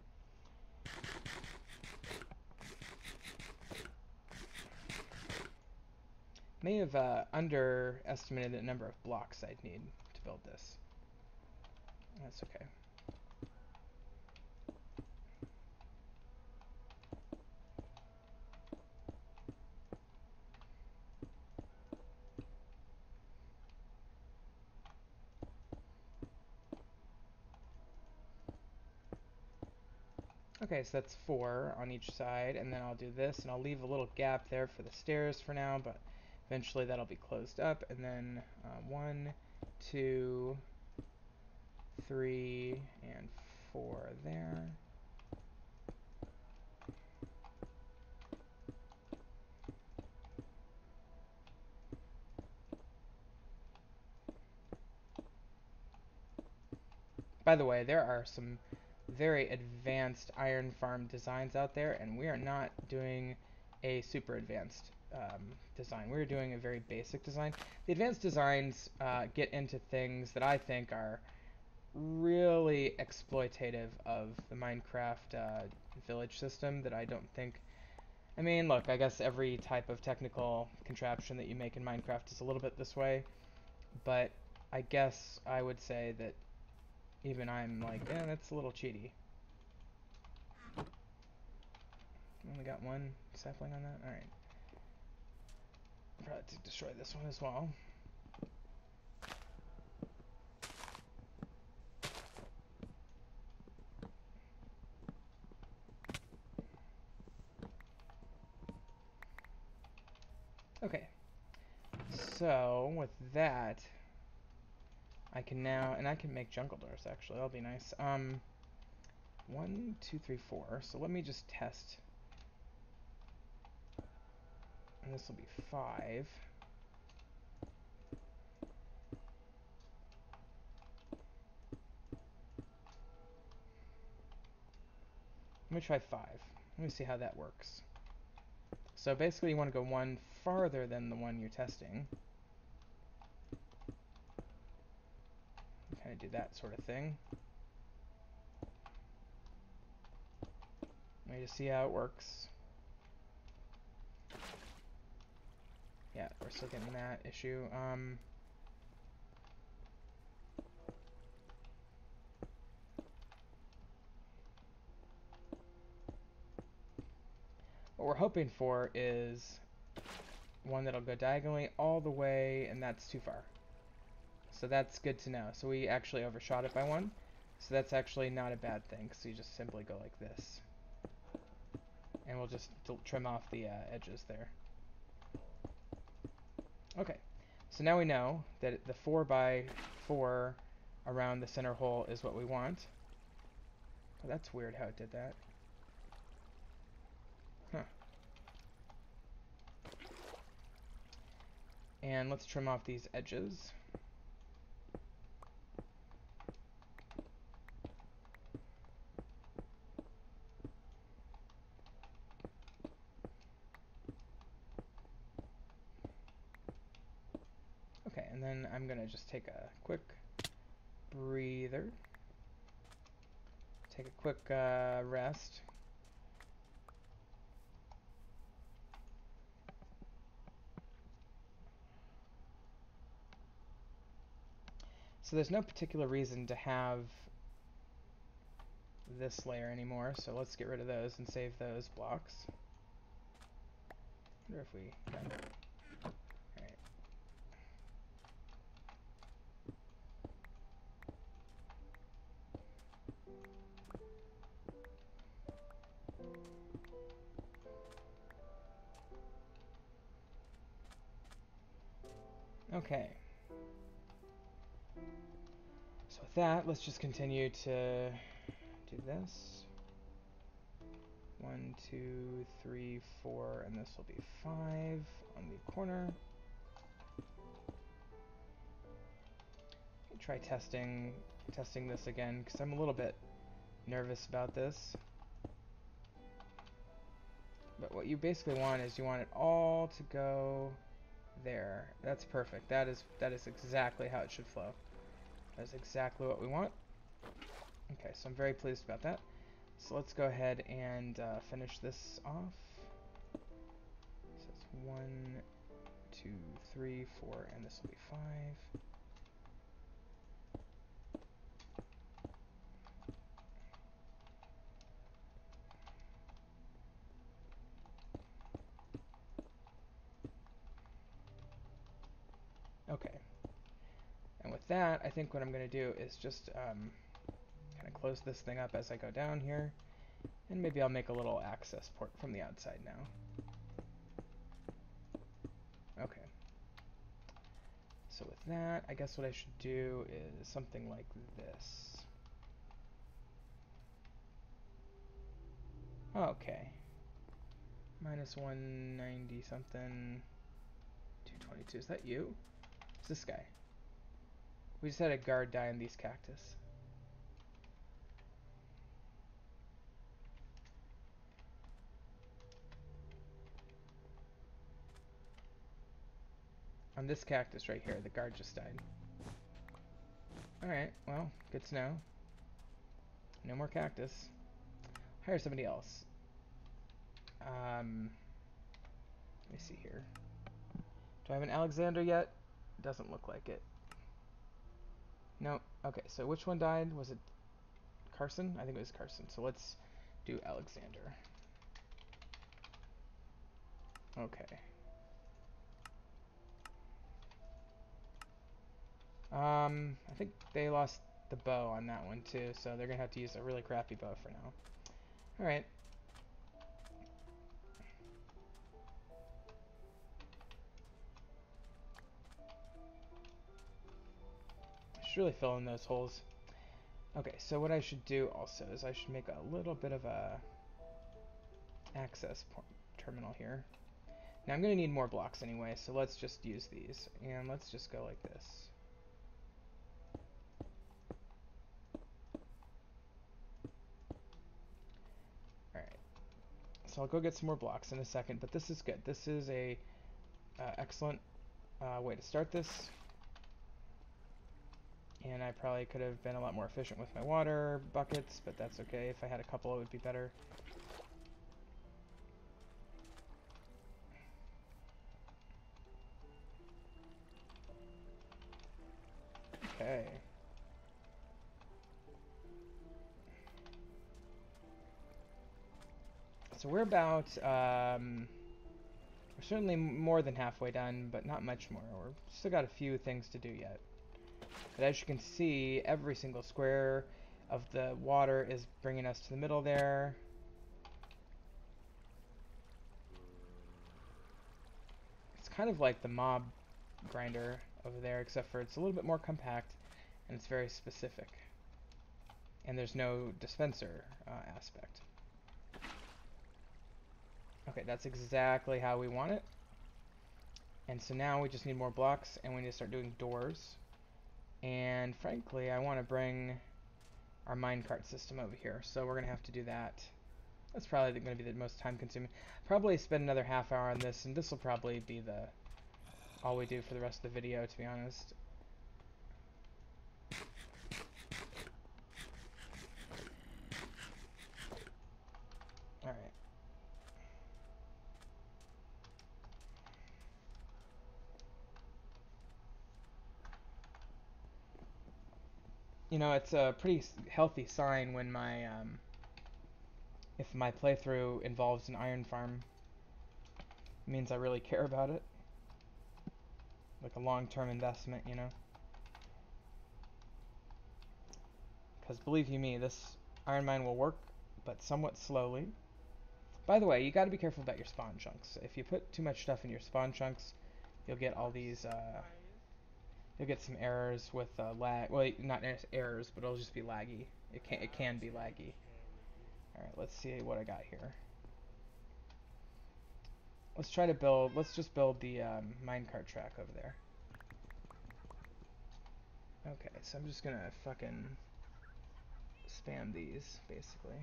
May have underestimated the number of blocks I'd need to build this. That's okay. Okay, so that's 4 on each side, and then I'll do this, and I'll leave a little gap there for the stairs for now, but eventually that'll be closed up, and then 1, 2, 3, and 4 there. By the way, there are some very advanced iron farm designs out there, and we are not doing a super advanced design. We're doing a very basic design. The advanced designs get into things that I think are really exploitative of the Minecraft village system that I don't think... I mean, look, I guess every type of technical contraption that you make in Minecraft is a little bit this way, but I guess I would say that even I'm like, eh, that's a little cheaty. Only got one sapling on that? Alright. Probably to destroy this one as well. Okay, so with that, I can now, and I can make jungle doors actually, that'll be nice. 1, 2, 3, 4, so let me just test, and this will be 5. Let me try 5. Let me see how that works. So basically you want to go one farther than the one you're testing. Kind of do that sort of thing. Let me just see how it works. Yeah, we're still getting that issue. What we're hoping for is one that'll go diagonally all the way, and that's too far. So that's good to know. So we actually overshot it by 1. So that's actually not a bad thing, so you just simply go like this. And we'll just trim off the edges there. Okay, so now we know that the 4 by 4 around the center hole is what we want. Oh, that's weird how it did that. Huh. And let's trim off these edges. Okay, and then I'm going to just take a quick breather. Take a quick rest. So there's no particular reason to have this layer anymore, so let's get rid of those and save those blocks. I wonder if we got it. Alright. Okay. So with that, let's just continue to do this. 1, 2, 3, 4, and this will be 5 on the corner. Try testing this again, because I'm a little bit nervous about this. But what you basically want is you want it all to go there. That's perfect. That is exactly how it should flow. That's exactly what we want. Okay, so I'm very pleased about that. So let's go ahead and finish this off. So it's 1, 2, 3, 4, and this will be 5. Okay. And with that, I think what I'm going to do is just kind of close this thing up as I go down here. And maybe I'll make a little access port from the outside now. Okay. So with that, I guess what I should do is something like this. Okay. Minus 190 something. 222. Is that you? It's this guy. We just had a guard die in these cactus. On this cactus right here, the guard just died. Alright, well, good to know. No more cactus. Hire somebody else. Let me see here. Do I have an Alexander yet? Doesn't look like it. No. Okay, so which one died? Was it Carson? I think it was Carson. So let's do Alexander. Okay. I think they lost the bow on that one too, so they're gonna have to use a really crappy bow for now. Alright. really fill in those holes. Okay, so what I should do also is I should make a little bit of a access terminal here. Now I'm going to need more blocks anyway, so let's just use these. And let's just go like this. Alright, so I'll go get some more blocks in a second, but this is good. This is a excellent way to start this. And I probably could have been a lot more efficient with my water buckets, but that's okay. If I had a couple, it would be better. Okay. So we're about, we're certainly more than halfway done, but not much more. We're still got a few things to do yet. But as you can see, every single square of the water is bringing us to the middle there. It's kind of like the mob grinder over there, except for it's a little bit more compact and it's very specific. And there's no dispenser aspect. Okay, that's exactly how we want it. And so now we just need more blocks and we need to start doing doors. And frankly, I want to bring our minecart system over here. So we're going to have to do that. That's probably going to be the most time consuming. Probably spend another half hour on this, and this will probably be all we do for the rest of the video, to be honest. Alright. You know, it's a pretty healthy sign when if my playthrough involves an iron farm. It means I really care about it. Like a long-term investment, you know. Because believe you me, this iron mine will work, but somewhat slowly. By the way, you got to be careful about your spawn chunks. If you put too much stuff in your spawn chunks, you'll get all these, you'll get some errors with lag. Well, not errors, but it'll just be laggy. It can be laggy. All right, let's see what I got here. Let's try to build. Let's just build the minecart track over there. Okay, so I'm just gonna fucking spam these basically.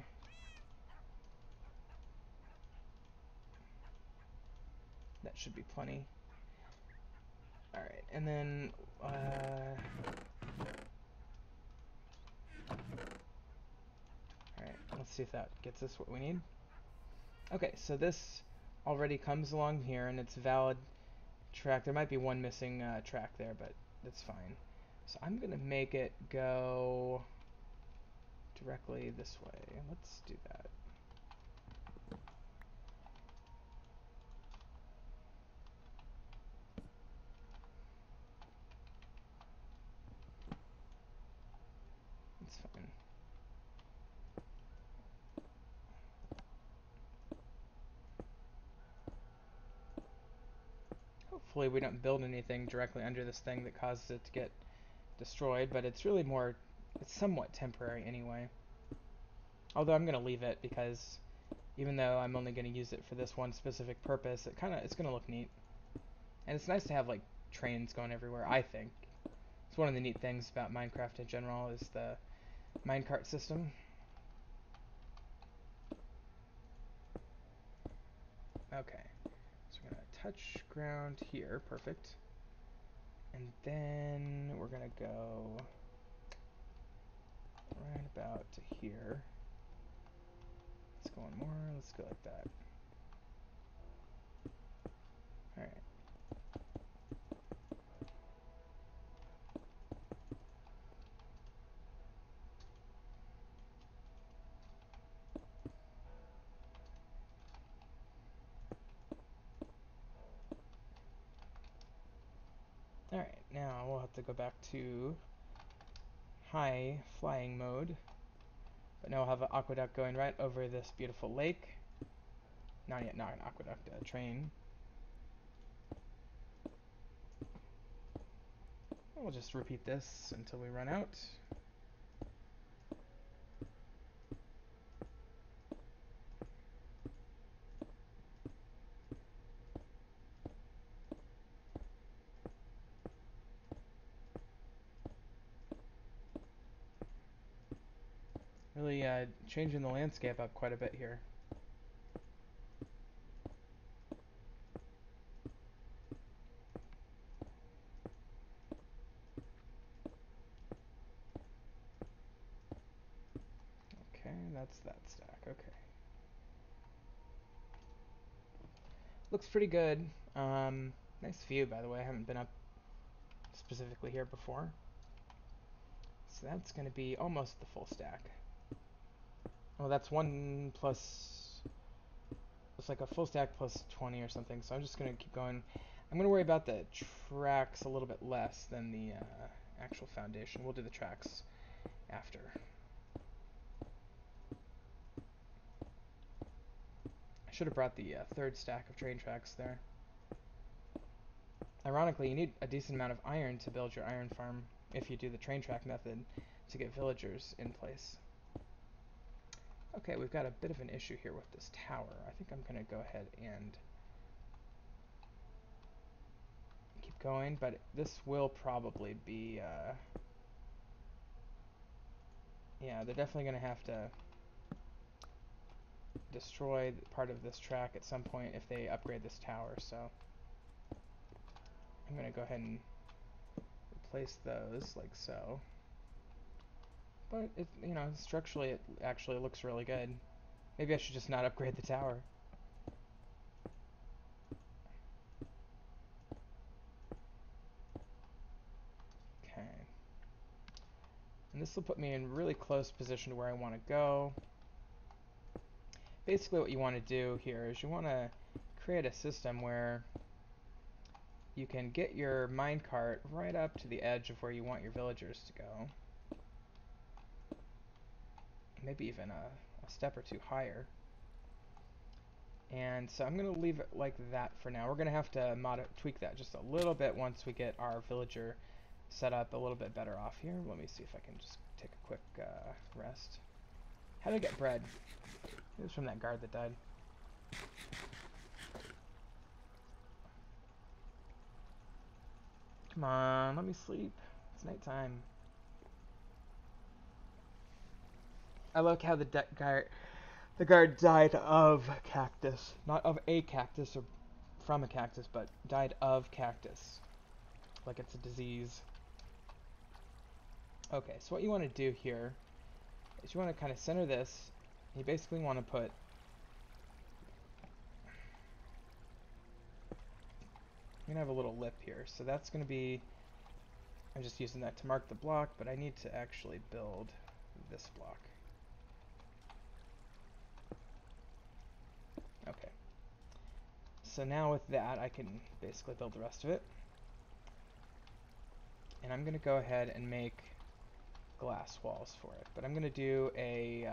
That should be plenty. All right, and then. Alright, let's see if that gets us what we need. Okay, so this already comes along here, and it's a valid track. There might be one missing track there, but that's fine. So I'm going to make it go directly this way. Let's do that. That's fine. Hopefully we don't build anything directly under this thing that causes it to get destroyed, but it's really more, it's somewhat temporary anyway. Although I'm going to leave it because even though I'm only going to use it for this one specific purpose, it's going to look neat. And it's nice to have like trains going everywhere, I think. It's one of the neat things about Minecraft in general is the minecart system. Okay, so we're gonna touch ground here, perfect. And then we're gonna go right about to here. Let's go one more, let's go like that. Alright. Alright, now we'll have to go back to high flying mode. But now we'll have an aqueduct going right over this beautiful lake. Not yet, not an aqueduct, a train. We'll just repeat this until we run out. Really changing the landscape up quite a bit here. Okay, that's that stack. Okay. Looks pretty good. Nice view, by the way. I haven't been up specifically here before. So that's going to be almost the full stack. Oh, that's 1 plus... It's like a full stack plus 20 or something, so I'm just going to keep going. I'm going to worry about the tracks a little bit less than the actual foundation. We'll do the tracks after. I should have brought the third stack of train tracks there. Ironically, you need a decent amount of iron to build your iron farm if you do the train track method to get villagers in place. Okay, we've got a bit of an issue here with this tower. I think I'm going to go ahead and keep going, but this will probably be... yeah, they're definitely going to have to destroy part of this track at some point if they upgrade this tower, so I'm going to go ahead and replace those like so. But it, you know, structurally it actually looks really good. Maybe I should just not upgrade the tower. Okay. And this will put me in really close position to where I want to go. Basically what you want to do here is you want to create a system where you can get your minecart right up to the edge of where you want your villagers to go. Maybe even a step or two higher. And so I'm going to leave it like that for now. We're going to have to tweak that just a little bit once we get our villager set up a little bit better off here. Let me see if I can just take a quick rest. How did I get bread? It was from that guard that died. Come on, let me sleep. It's nighttime. I like how the guard died of cactus. Not of a cactus or from a cactus, but died of cactus. Like it's a disease. Okay, so what you want to do here is you want to kind of center this. You basically want to put... I'm going to have a little lip here, so that's going to be... I'm just using that to mark the block, but I need to actually build this block. Okay. So now with that, I can basically build the rest of it. And I'm going to go ahead and make glass walls for it. But I'm going to do a...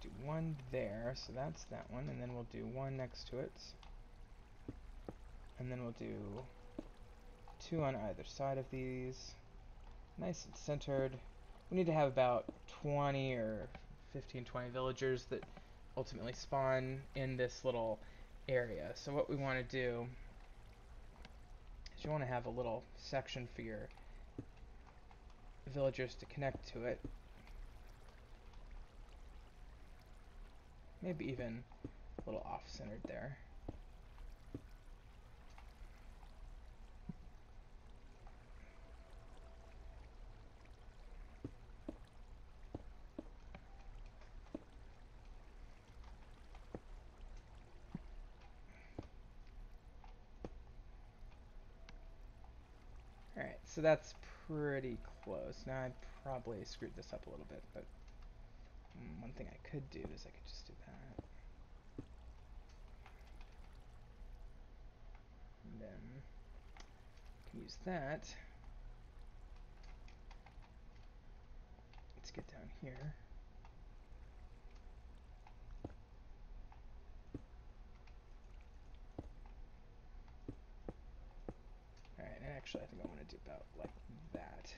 do one there, so that's that one, and then we'll do one next to it. And then we'll do 2 on either side of these. Nice and centered. We need to have about 20 or 15, 20 villagers that ultimately spawn in this little area. So what we want to do is you want to have a little section for your villagers to connect to it. Maybe even a little off-centered there. Alright, so that's pretty close. Now I probably screwed this up a little bit, but one thing I could do is I could just do that. And then I can use that. Let's get down here. Alright, and Actually, I think I want to do about like that.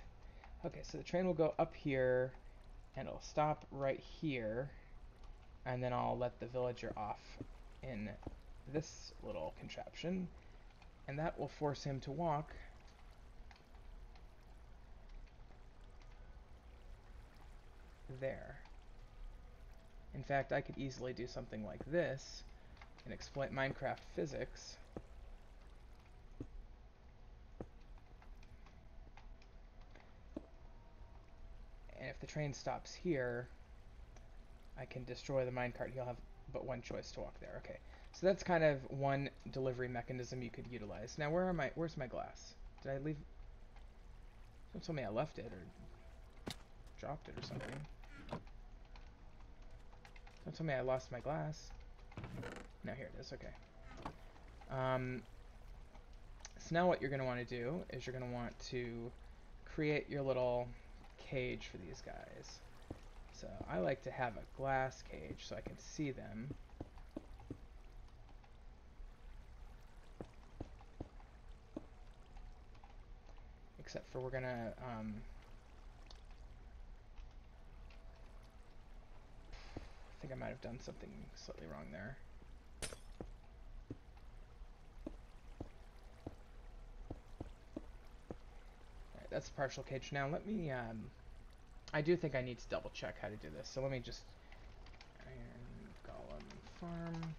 Okay, so the train will go up here, and it'll stop right here, and then I'll let the villager off in this little contraption, and that will force him to walk there. In fact, I could easily do something like this and exploit Minecraft physics. And if the train stops here, I can destroy the minecart. He'll have but one choice to walk there. Okay, so that's kind of one delivery mechanism you could utilize. Now, where's my glass? Did I leave? Don't tell me I left it or dropped it or something. Don't tell me I lost my glass. No, here it is. Okay. So now what you're going to want to do is you're going to want to create your little cage for these guys. So I like to have a glass cage so I can see them. Except for we're going to... I think I might have done something slightly wrong there. Alright, that's the partial cage. Now let me... I do think I need to double check how to do this. So let me just... Iron Golem Farm.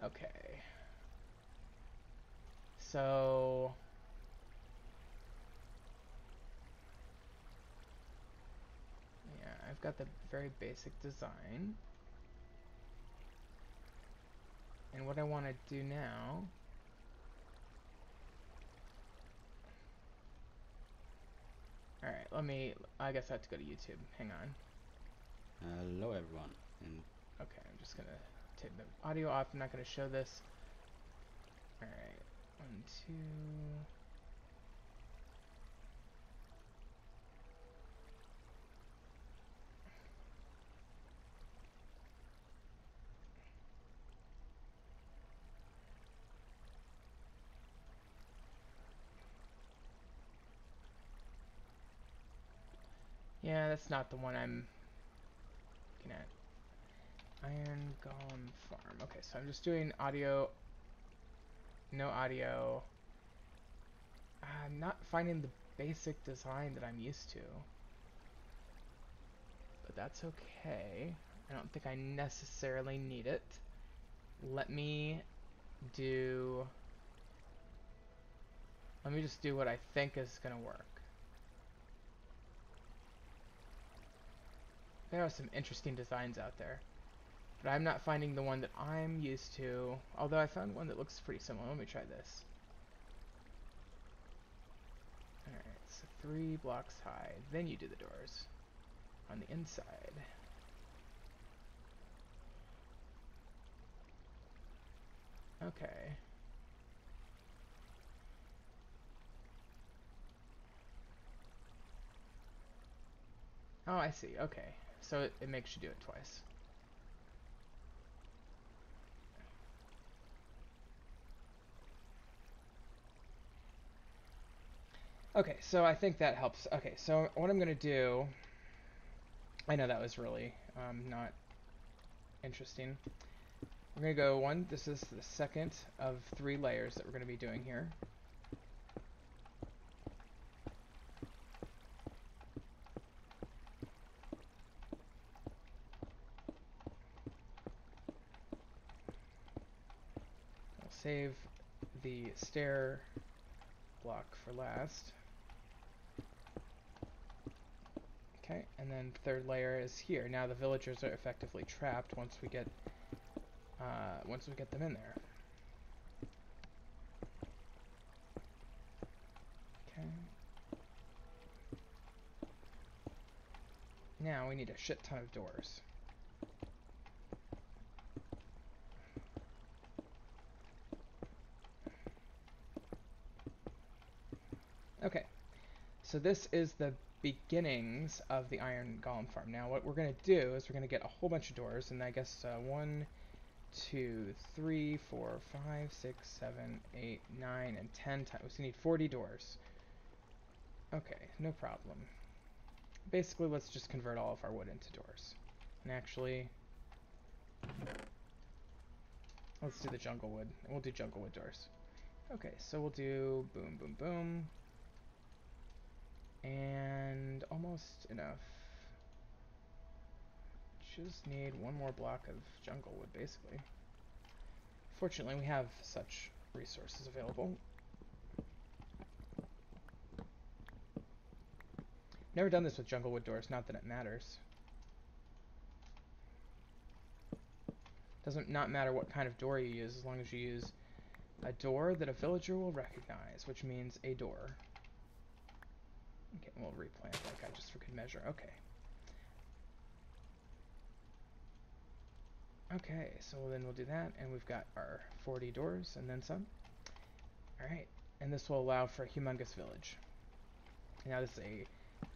Okay. So... yeah, I've got the very basic design. And what I want to do now... Alright, I guess I have to go to YouTube. Hang on. Hello everyone. And Okay, I'm just gonna take the audio off. I'm not gonna show this. Alright, 1, 2... Yeah, that's not the one I'm looking at. Iron Golem Farm. Okay, so I'm just doing audio, no audio. I'm not finding the basic design that I'm used to. But that's okay. I don't think I necessarily need it. Let me do... Let me just do what I think is gonna work. There are some interesting designs out there. But I'm not finding the one that I'm used to. Although I found one that looks pretty similar. Let me try this. Alright, so 3 blocks high. Then you do the doors. On the inside. Okay. Oh, I see. Okay. So it makes you do it twice. Okay, so I think that helps. Okay, so what I'm going to do... I know that was really not interesting. We're going to go one... This is the second of 3 layers that we're going to be doing here. I'll save the stair block for last. Okay, and then third layer is here. Now the villagers are effectively trapped once we get them in there. Okay. Now we need a shit ton of doors. Okay, so this is the beginnings of the Iron Golem Farm. Now what we're going to do is we're going to get a whole bunch of doors, and I guess 1, 2, 3, 4, 5, 6, 7, 8, 9, and 10 times. We need 40 doors. Okay, no problem. Basically, let's just convert all of our wood into doors. And actually, let's do the jungle wood. We'll do jungle wood doors. Okay, so we'll do boom, boom, boom. And almost enough. Just need one more block of jungle wood, basically. Fortunately, we have such resources available. Never done this with jungle wood doors, not that it matters. Doesn't not matter what kind of door you use, as long as you use a door that a villager will recognize, which means a door. Okay, we'll replant that guy just for good measure. Okay. Okay, so then we'll do that, and we've got our 40 doors, and then some. Alright, and this will allow for a humongous village. Now this is a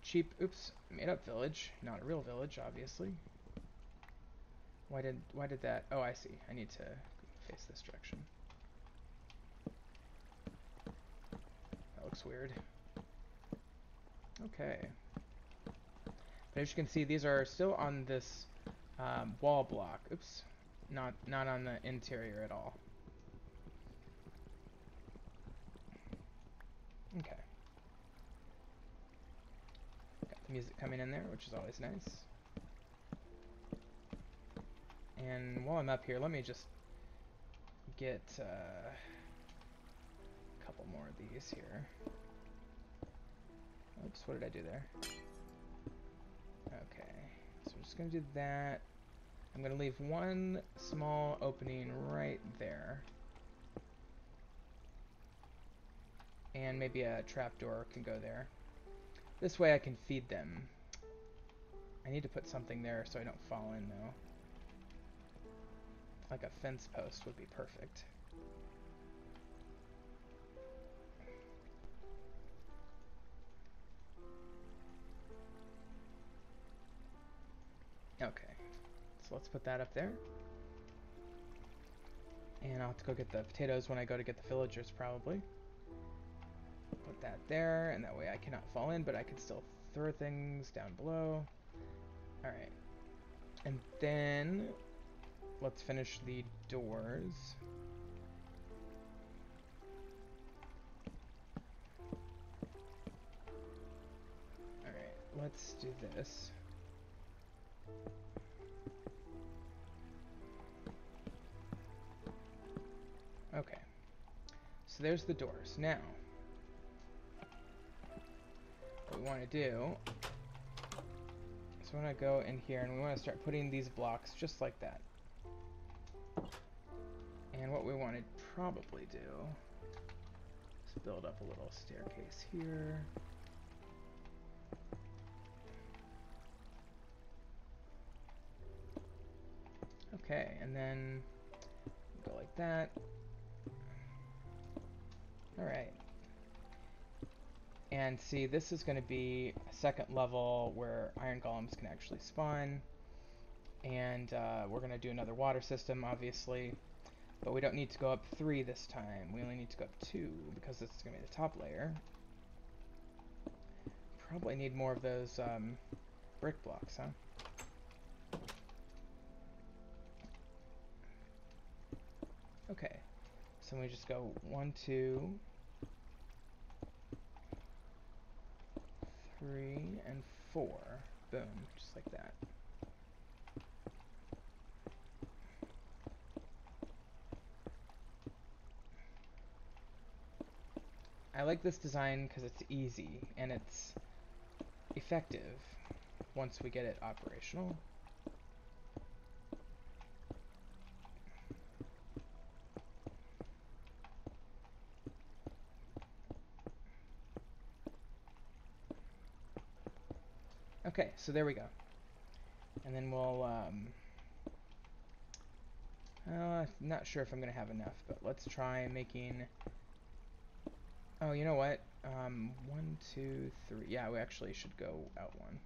cheap, oops, made-up village, not a real village, obviously. Why did that, oh, I see, I need to face this direction. That looks weird. Okay. But as you can see, these are still on this wall block. Oops. Not on the interior at all. Okay. Got the music coming in there, which is always nice. And while I'm up here, let me just get a couple more of these here. Oops, what did I do there? Okay, so we're just going to do that. I'm going to leave one small opening right there. And maybe a trapdoor can go there. This way I can feed them. I need to put something there so I don't fall in, though. Like a fence post would be perfect. Okay, so let's put that up there. And I'll have to go get the potatoes when I go to get the villagers, probably. Put that there, and that way I cannot fall in, but I can still throw things down below. Alright. And then, let's finish the doors. Alright, let's do this. Okay. So there's the doors. Now, what we want to do is we want to go in here and we want to start putting these blocks just like that. And what we want to probably do is build up a little staircase here. Okay, and then go like that. Alright. And see, this is going to be a second level where iron golems can actually spawn. And we're going to do another water system, obviously. But we don't need to go up 3 this time. We only need to go up 2 because this is going to be the top layer. Probably need more of those brick blocks, huh? Okay. So we just go 1, 2, 3, and 4. Boom. Just like that. I like this design because it's easy and it's effective once we get it operational. Okay, so there we go. And then we'll, not sure if I'm going to have enough, but let's try making, oh, you know what? 1, 2, 3, yeah, we actually should go out 1.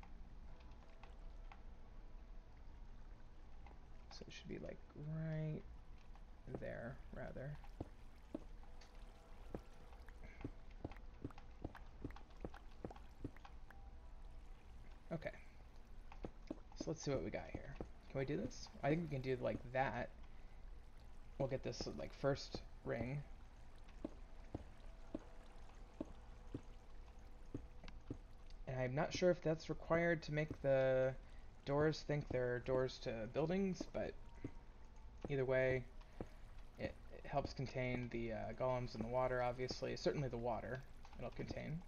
So it should be like right there, rather. Okay. So let's see what we got here. Can we do this? I think we can do like that. We'll get this like first ring. And I'm not sure if that's required to make the doors think they're doors to buildings, but either way, it helps contain the golems in the water, obviously. Certainly the water it'll contain.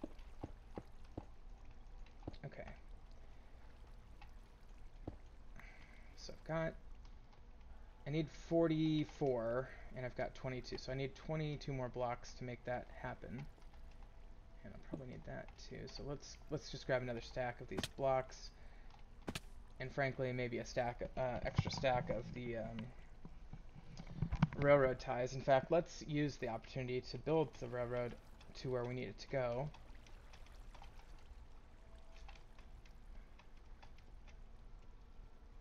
Okay. So I need 44, and I've got 22, so I need 22 more blocks to make that happen. And I'll probably need that too, so let's just grab another stack of these blocks, and frankly, maybe a extra stack of the railroad ties. In fact, let's use the opportunity to build the railroad to where we need it to go.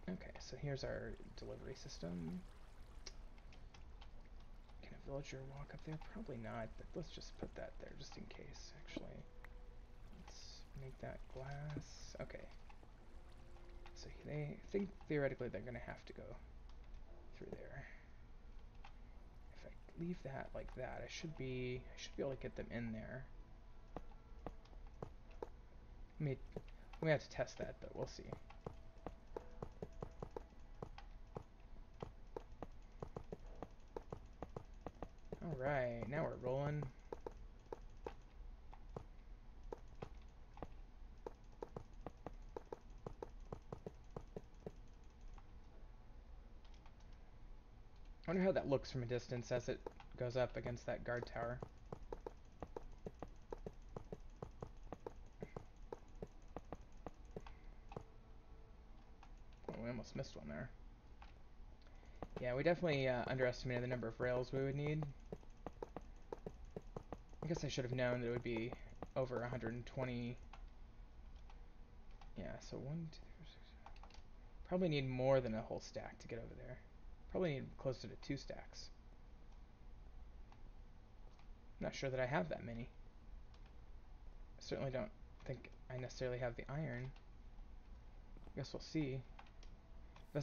Okay, so here's our delivery system. Can a villager walk up there? Probably not, but let's just put that there just in case, actually. Let's make that glass. Okay. So they think theoretically they're going to have to go through there. If I leave that like that, I should be able to get them in there. We have to test that, but we'll see. Alright, now we're rolling. I wonder how that looks from a distance as it goes up against that guard tower. Oh, we almost missed one there. Yeah, we definitely underestimated the number of rails we would need. I guess I should have known that it would be over 120. Yeah, so 1, 2, 3, 6. Probably need more than a whole stack to get over there. Probably need closer to 2 stacks. I'm not sure that I have that many. I certainly don't think I necessarily have the iron. Guess we'll see.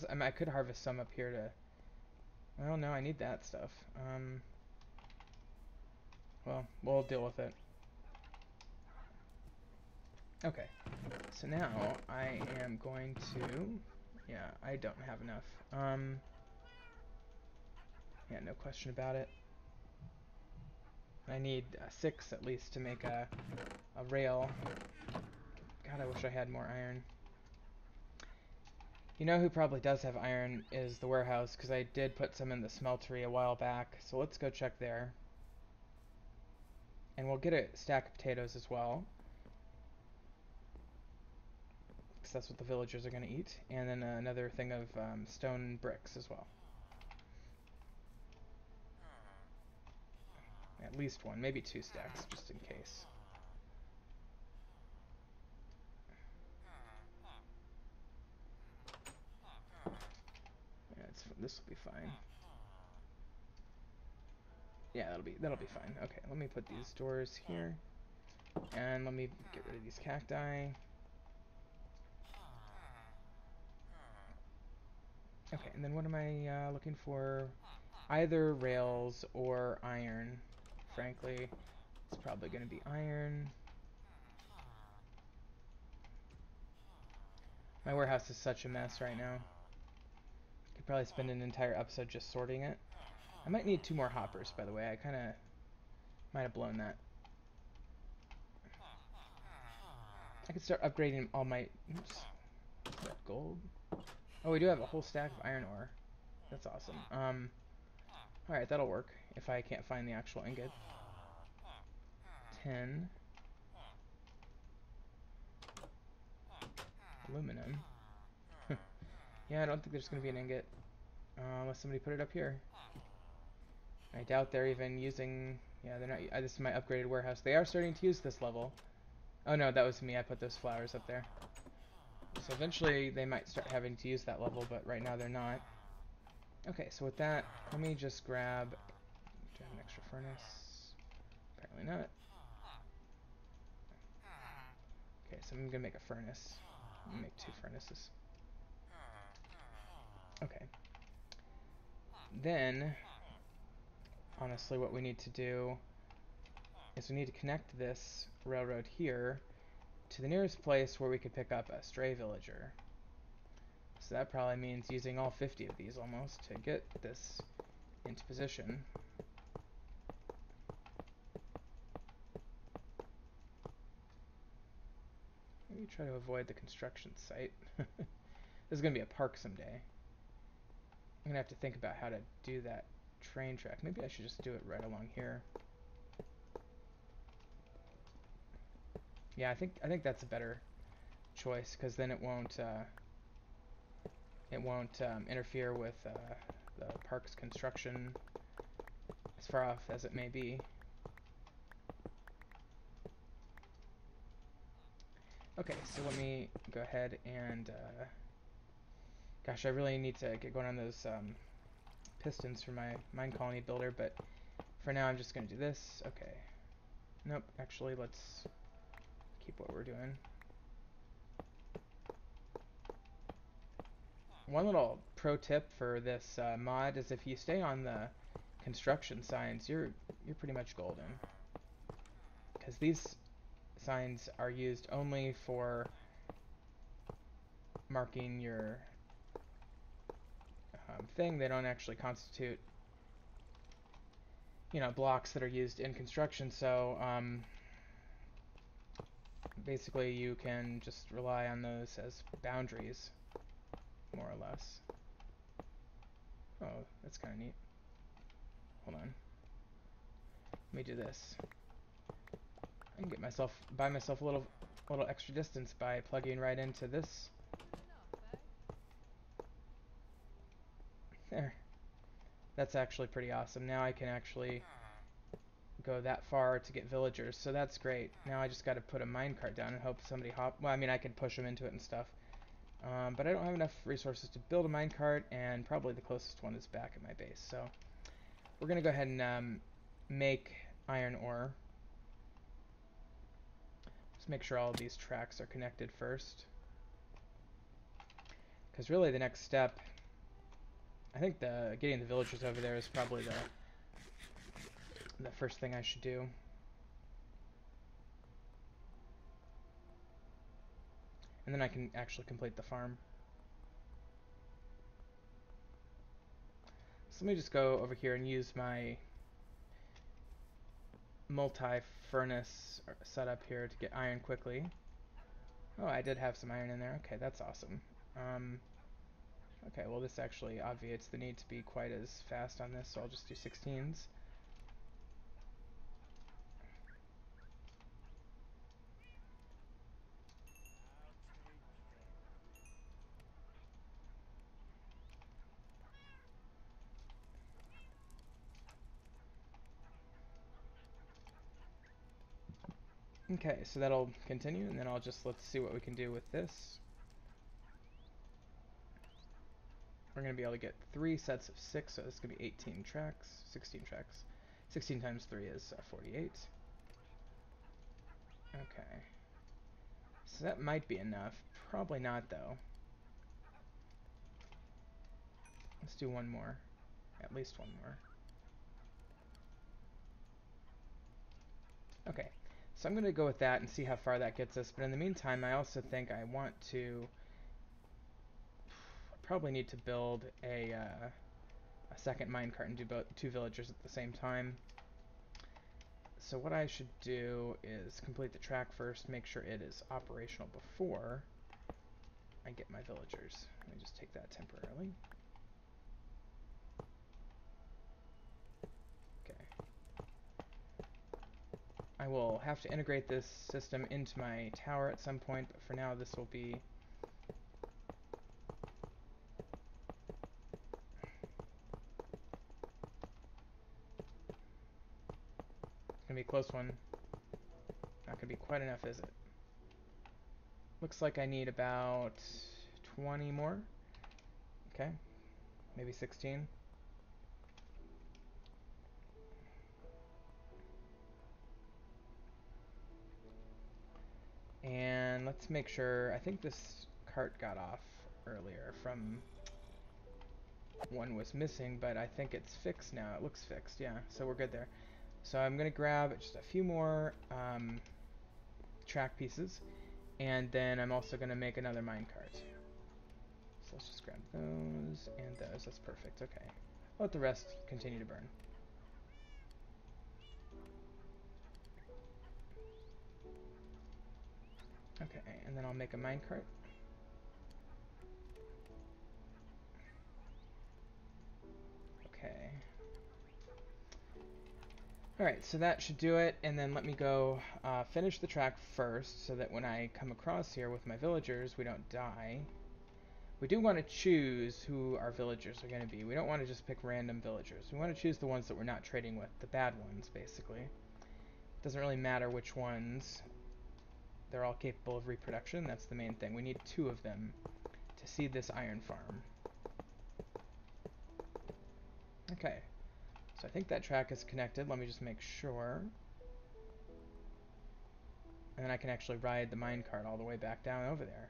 I mean, I could harvest some up here to... Well, no, I need that stuff. Well, we'll deal with it. Okay, so now I am going to... Yeah, I don't have enough. Yeah, no question about it. I need 6 at least to make a rail. God, I wish I had more iron. You know who probably does have iron is the warehouse, because I did put some in the smeltery a while back. So let's go check there. And we'll get a stack of potatoes as well, because that's what the villagers are going to eat. And then another thing of stone bricks as well. At least one, maybe 2 stacks, just in case. Yeah, this will be fine. Yeah, that'll be fine. Okay, let me put these doors here, and let me get rid of these cacti. Okay, and then what am I looking for? Either rails or iron. Frankly, it's probably going to be iron. My warehouse is such a mess right now. Could probably spend an entire episode just sorting it. I might need 2 more hoppers, by the way. I kind of might have blown that. I could start upgrading all my... Oops. Is that gold? Oh, we do have a whole stack of iron ore. That's awesome. Alright, that'll work if I can't find the actual ingot. 10. Aluminum. Yeah, I don't think there's going to be an ingot. Unless somebody put it up here. I doubt they're even using... Yeah, they're not... this is my upgraded warehouse. They are starting to use this level. Oh no, that was me. I put those flowers up there. So eventually they might start having to use that level, but right now they're not. Okay, so with that, let me just grab... Do I have an extra furnace? Apparently not. Okay, so I'm gonna make a furnace. I'm gonna make 2 furnaces. Okay. Then, honestly, what we need to do is we need to connect this railroad here to the nearest place where we could pick up a stray villager. So that probably means using all 50 of these almost to get this into position. Maybe try to avoid the construction site. This is going to be a park someday. I'm going to have to think about how to do that train track. Maybe I should just do it right along here. Yeah, I think that's a better choice, because then it won't interfere with the park's construction, as far off as it may be. Okay, so let me go ahead and gosh, I really need to get going on those pistons for my mine colony builder, but for now I'm just going to do this. Okay. Nope, actually let's keep what we're doing. One little pro tip for this mod is if you stay on the construction signs, you're pretty much golden. Because these signs are used only for marking your thing. They don't actually constitute, you know, blocks that are used in construction, so basically you can just rely on those as boundaries, more or less. Oh, that's kind of neat. Hold on. Let me do this. I can buy myself a little extra distance by plugging right into this. There. That's actually pretty awesome. Now I can actually go that far to get villagers, so that's great. Now I just got to put a minecart down and hope somebody well, I mean, I could push them into it and stuff. But I don't have enough resources to build a minecart, and probably the closest one is back at my base. So we're going to go ahead and make iron ore. Let's make sure all of these tracks are connected first. Because really the next step, I think getting the villagers over there is probably the first thing I should do. And then I can actually complete the farm. So let me just go over here and use my multi-furnace setup here to get iron quickly. Oh, I did have some iron in there. Okay, that's awesome. Okay, well this actually obviates the need to be quite as fast on this, so I'll just do 16s. Okay, so that'll continue, and then let's see what we can do with this. We're going to be able to get 3 sets of 6, so this is going to be 18 tracks, 16 tracks. 16 times 3 is 48. Okay. So that might be enough. Probably not, though. Let's do one more. At least one more. Okay. So I'm going to go with that and see how far that gets us. But in the meantime, I also think I want to... probably need to build a second minecart and do 2 villagers at the same time. So what I should do is complete the track first, make sure it is operational before I get my villagers. Let me just take that temporarily. Okay. I will have to integrate this system into my tower at some point, but for now this will be... It's going to be a close one. Not going to be quite enough, is it? Looks like I need about 20 more. Okay. maybe 16. And let's make sure, I think this cart got off earlier from one was missing, but I think it's fixed now. It looks fixed, yeah, so we're good there. So I'm gonna grab just a few more track pieces, and then I'm also gonna make another minecart. So let's just grab those and those, that's perfect, okay. I'll let the rest continue to burn. Okay, and then I'll make a minecart. Okay. Alright, so that should do it, and then let me go finish the track first, so that when I come across here with my villagers, we don't die. We do want to choose who our villagers are going to be. We don't want to just pick random villagers. We want to choose the ones that we're not trading with, the bad ones, basically. It doesn't really matter which ones. They're all capable of reproduction, that's the main thing. We need 2 of them to seed this iron farm. Okay, so I think that track is connected. Let me just make sure. And then I can actually ride the minecart all the way back down over there,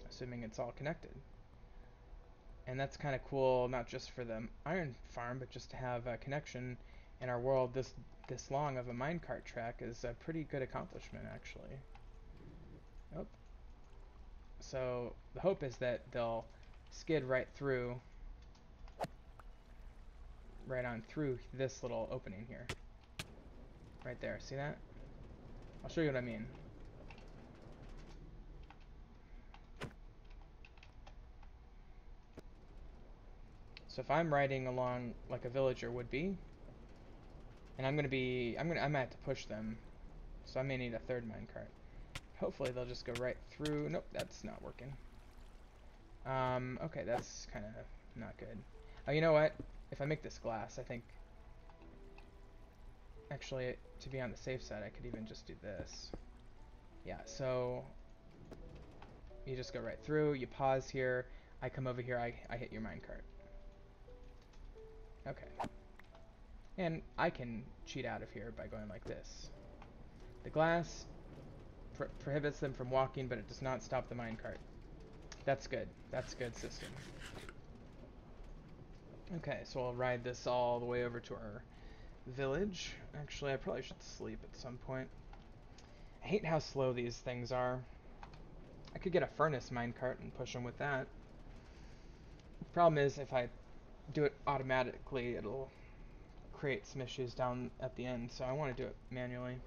assuming it's all connected. And that's kind of cool, not just for the iron farm, but just to have a connection in our world this long of a minecart track is a pretty good accomplishment, actually. Oh. So the hope is that they'll skid right on through this little opening here. Right there, see that? I'll show you what I mean. So if I'm riding along like a villager would be, and I'm gonna have to push them, so I may need a third minecart. Hopefully they'll just go right through. Nope, that's not working. Okay, that's kind of not good. Oh, you know what? If I make this glass, I think actually, to be on the safe side, I could even just do this. Yeah, so you just go right through, you pause here, I come over here, I hit your minecart. Okay. And I can cheat out of here by going like this. The glass prohibits them from walking, but it does not stop the minecart. That's good. That's a good system. Okay, so I'll ride this all the way over to our village. Actually, I probably should sleep at some point. I hate how slow these things are. I could get a furnace minecart and push them with that. Problem is, if I do it automatically, it'll create some issues down at the end, so I want to do it manually.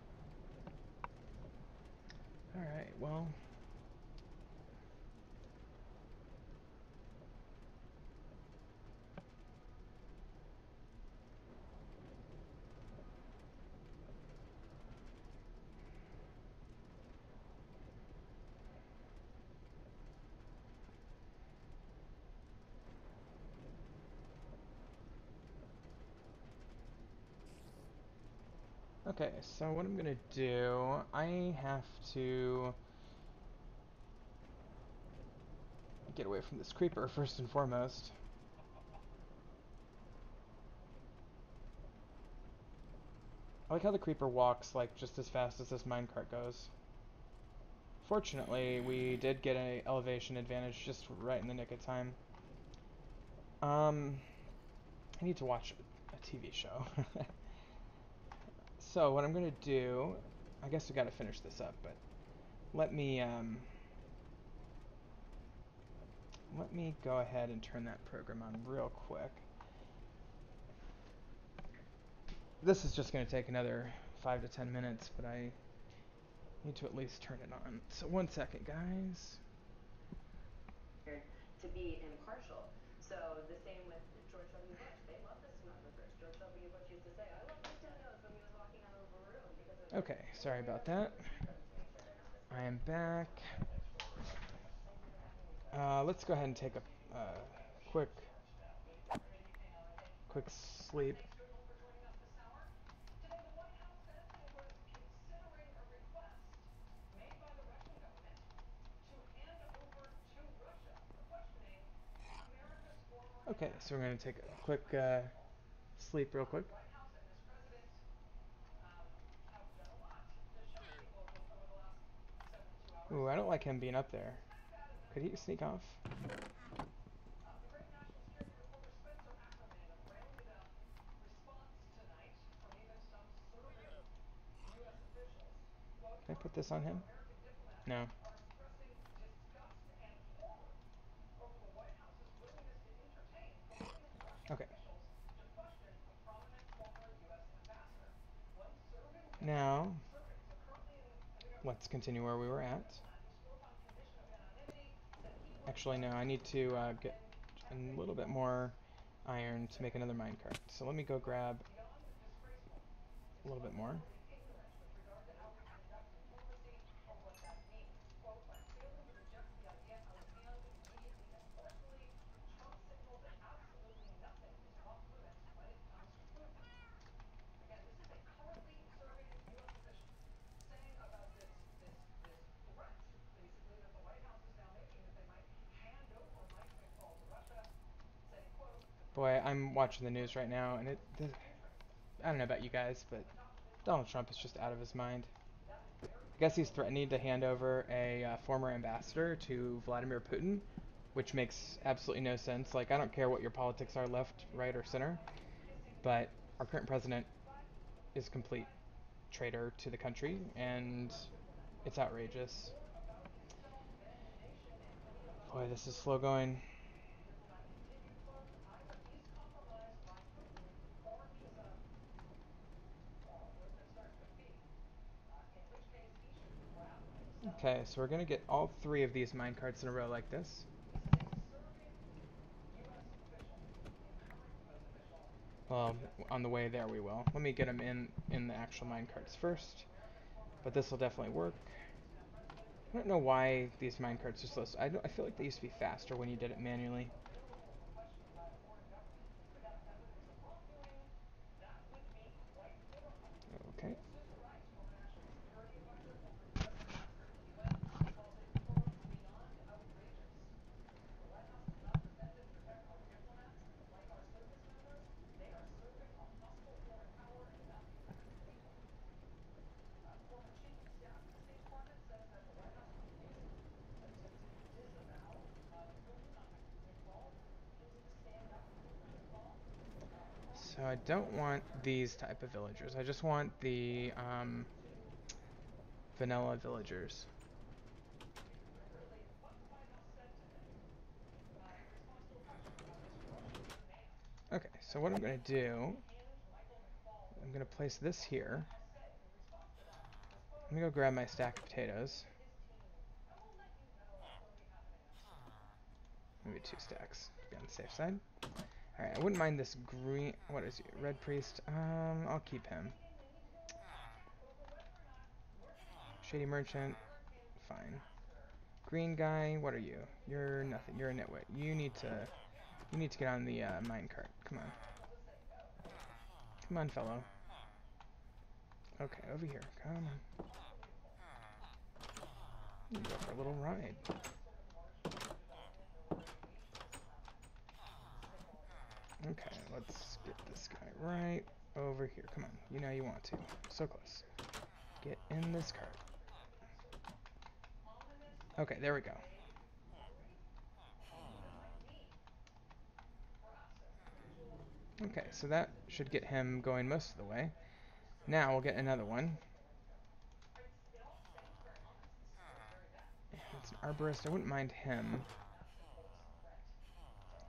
Alright, well... Okay, so what I'm gonna do, I have to get away from this creeper first and foremost. I like how the creeper walks like just as fast as this minecart goes. Fortunately, we did get an elevation advantage just right in the nick of time. I need to watch a TV show. So what I'm gonna do, I guess we gotta finish this up, but let me go ahead and turn that program on real quick. This is just gonna take another 5 to 10 minutes, but I need to at least turn it on. So 1 second, guys. To be impartial. So the same with George W. Bush. They love the stenographers. George W. Bush used to say, "I love the stenos" when he was walking out of a room because it was like, Okay, sorry about that. check them to make sure they're not I asleep. am back. Thank you for having me, sir. Let's go ahead and take a quick sleep. Okay, so we're gonna take a quick sleep real quick. Ooh, I don't like him being up there. Could he sneak off? Can I put this on him? No. Okay. Now, let's continue where we were at. Actually, no, I need to get a little bit more iron to make another minecart. So let me go grab a little bit more. Boy, I'm watching the news right now, and I don't know about you guys, but Donald Trump is just out of his mind. I guess he's threatening to hand over a former ambassador to Vladimir Putin, which makes absolutely no sense. Like, I don't care what your politics are, left, right, or center, but our current president is a complete traitor to the country, and it's outrageous. Boy, this is slow going. Okay, so we're gonna get all three of these minecarts in a row like this. Well, on the way there we will. Let me get them in the actual minecarts first, but this will definitely work. I don't know why these minecarts are slow. I feel like they used to be faster when you did it manually. Okay. So I don't want these type of villagers. I just want the vanilla villagers. Okay, so what I'm going to do, I'm going to place this here. Let me go grab my stack of potatoes. Maybe 2 stacks to be on the safe side. Alright, I wouldn't mind this green... What is he? Red Priest? I'll keep him. Shady Merchant. Fine. Green guy, what are you? You're nothing. You're a nitwit. You need to get on the minecart. Come on. Come on, fellow. Okay, over here. Come on. Go for a little ride. Okay, let's get this guy right over here. Come on. You know you want to. So close. Get in this cart. Okay, there we go. Okay, so that should get him going most of the way. Now we'll get another one. It's an arborist. I wouldn't mind him.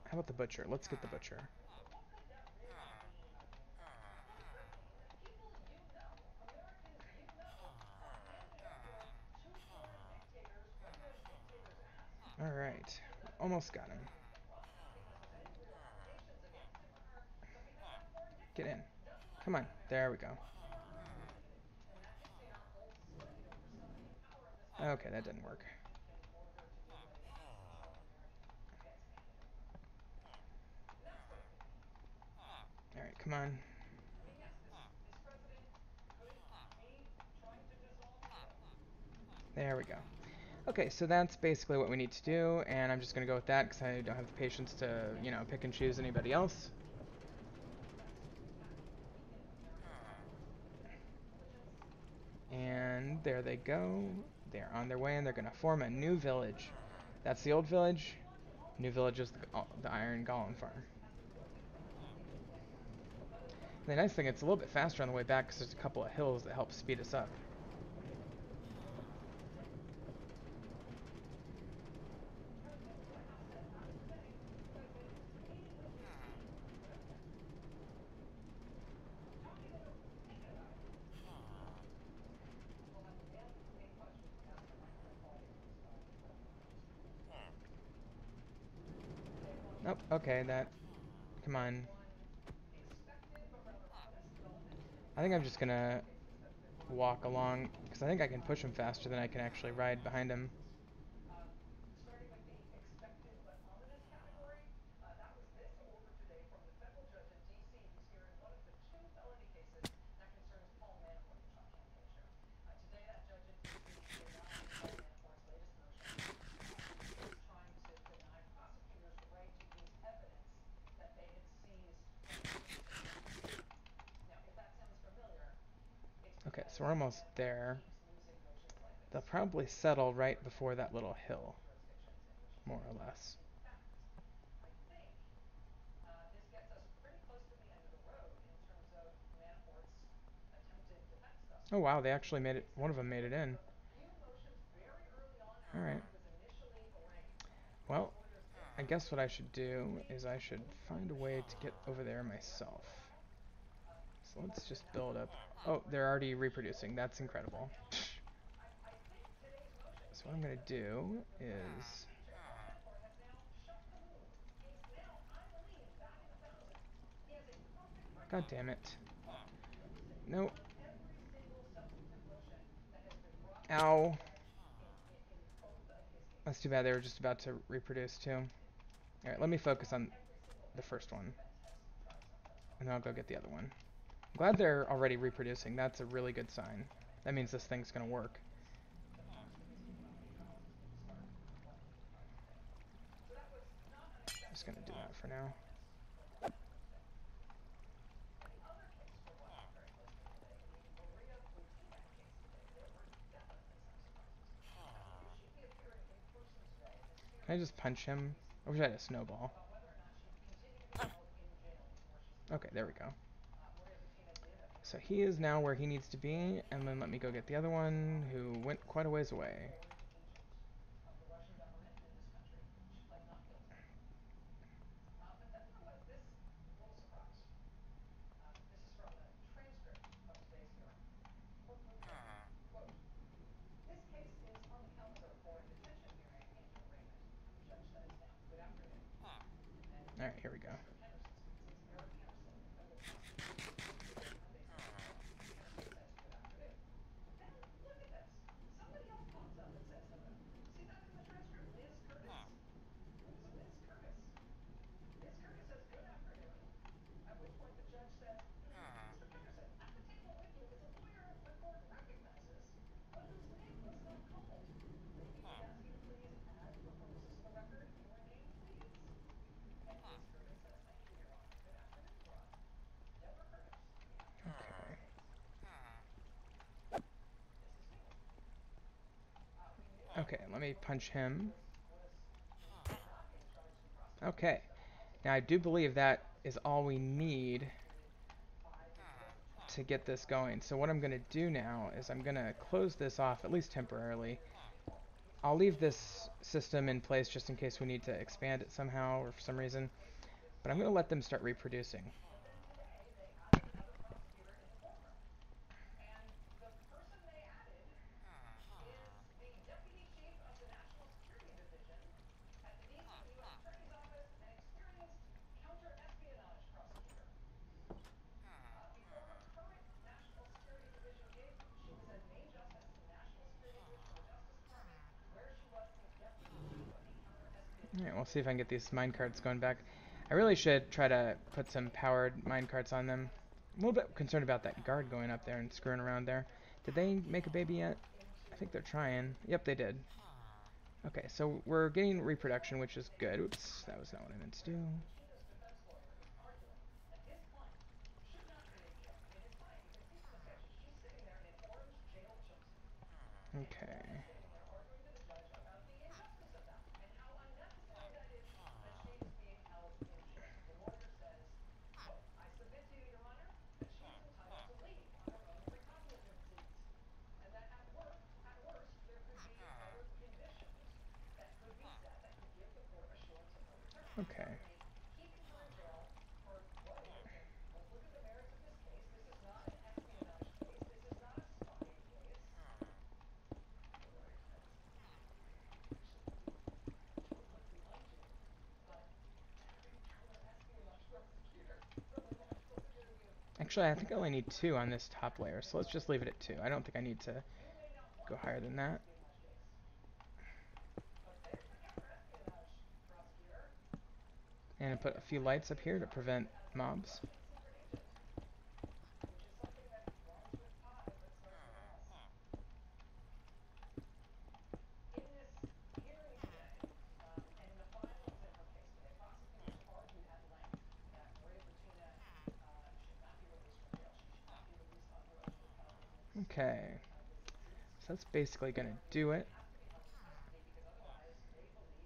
How about the butcher? Let's get the butcher. Alright. Almost got him. Get in. Come on. There we go. Okay, that didn't work. Alright, come on. There we go. Okay, so that's basically what we need to do, and I'm just going to go with that because I don't have the patience to, you know, pick and choose anybody else. And there they go. They're on their way, and they're going to form a new village. That's the old village. New village is the Iron Golem farm. The nice thing, it's a little bit faster on the way back because there's a couple of hills that help speed us up. Nope, okay, that... Come on. I think I'm just gonna walk along, because I think I can push him faster than I can actually ride behind him. Okay, so we're almost there. They'll probably settle right before that little hill, more or less. Oh wow, they actually made it, one of them made it in. Alright. Well, I guess what I should do is I should find a way to get over there myself. So let's just build up. Oh, they're already reproducing. That's incredible. So what I'm going to do is... God damn it. Nope. Ow. That's too bad, they were just about to reproduce too. Alright, let me focus on the first one. And then I'll go get the other one. I'm glad they're already reproducing. That's a really good sign. That means this thing's going to work. Just going to do that for now. Can I just punch him? I wish I had a snowball. Okay, there we go. So he is now where he needs to be, and then let me go get the other one, who went quite a ways away. Alright, here we go. Okay, let me punch him. Okay, now I do believe that is all we need to get this going. So what I'm going to do now is I'm going to close this off, at least temporarily. I'll leave this system in place just in case we need to expand it somehow or for some reason. But I'm going to let them start reproducing. Alright, we'll see if I can get these minecarts going back. I really should try to put some powered minecarts on them. I'm a little bit concerned about that guard going up there and screwing around there. Did they make a baby yet? I think they're trying. Yep, they did. Okay, so we're getting reproduction, which is good. Oops, that was not what I meant to do. Okay. Okay. Actually, I think I only need 2 on this top layer, so let's just leave it at 2. I don't think I need to go higher than that. And put a few lights up here to prevent mobs. Okay. So that's basically going to do it.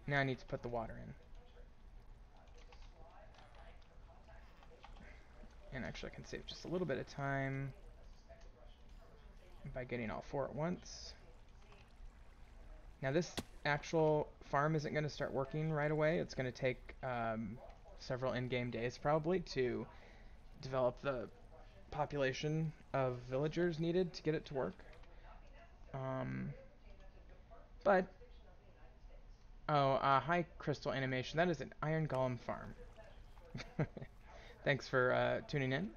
Now I need to put the water in. And actually I can save just a little bit of time by getting all 4 at once. Now this actual farm isn't going to start working right away. It's going to take several in-game days probably to develop the population of villagers needed to get it to work. Um, but, high crystal animation. That is an iron golem farm. Thanks for tuning in.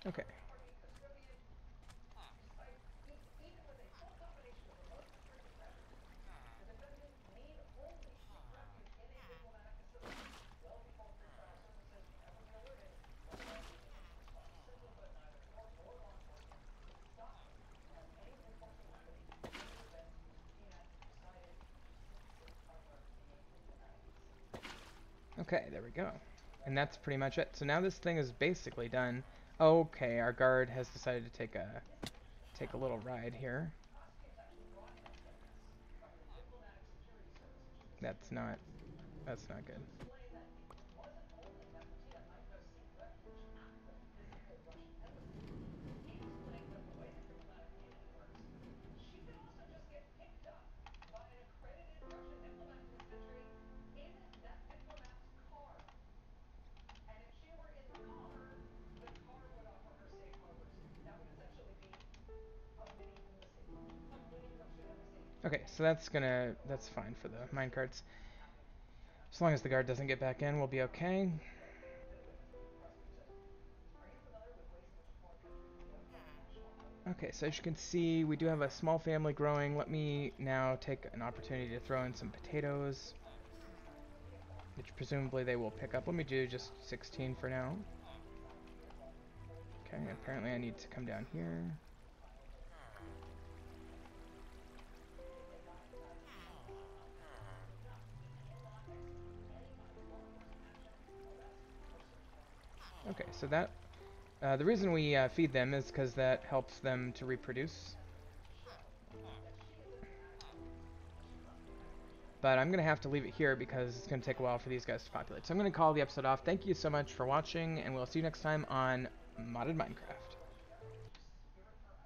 Okay. Okay, there we go. And that's pretty much it. So now this thing is basically done. Okay, our guard has decided to take a little ride here. That's not good. Okay, so that's fine for the minecarts. As long as the guard doesn't get back in, we'll be okay. Okay, so as you can see, we do have a small family growing. Let me now take an opportunity to throw in some potatoes, which presumably they will pick up. Let me do just 16 for now. Okay, apparently I need to come down here. Okay, so that the reason we feed them is because that helps them to reproduce. But I'm going to have to leave it here because it's going to take a while for these guys to populate. So I'm going to call the episode off. Thank you so much for watching, and we'll see you next time on Modded Minecraft.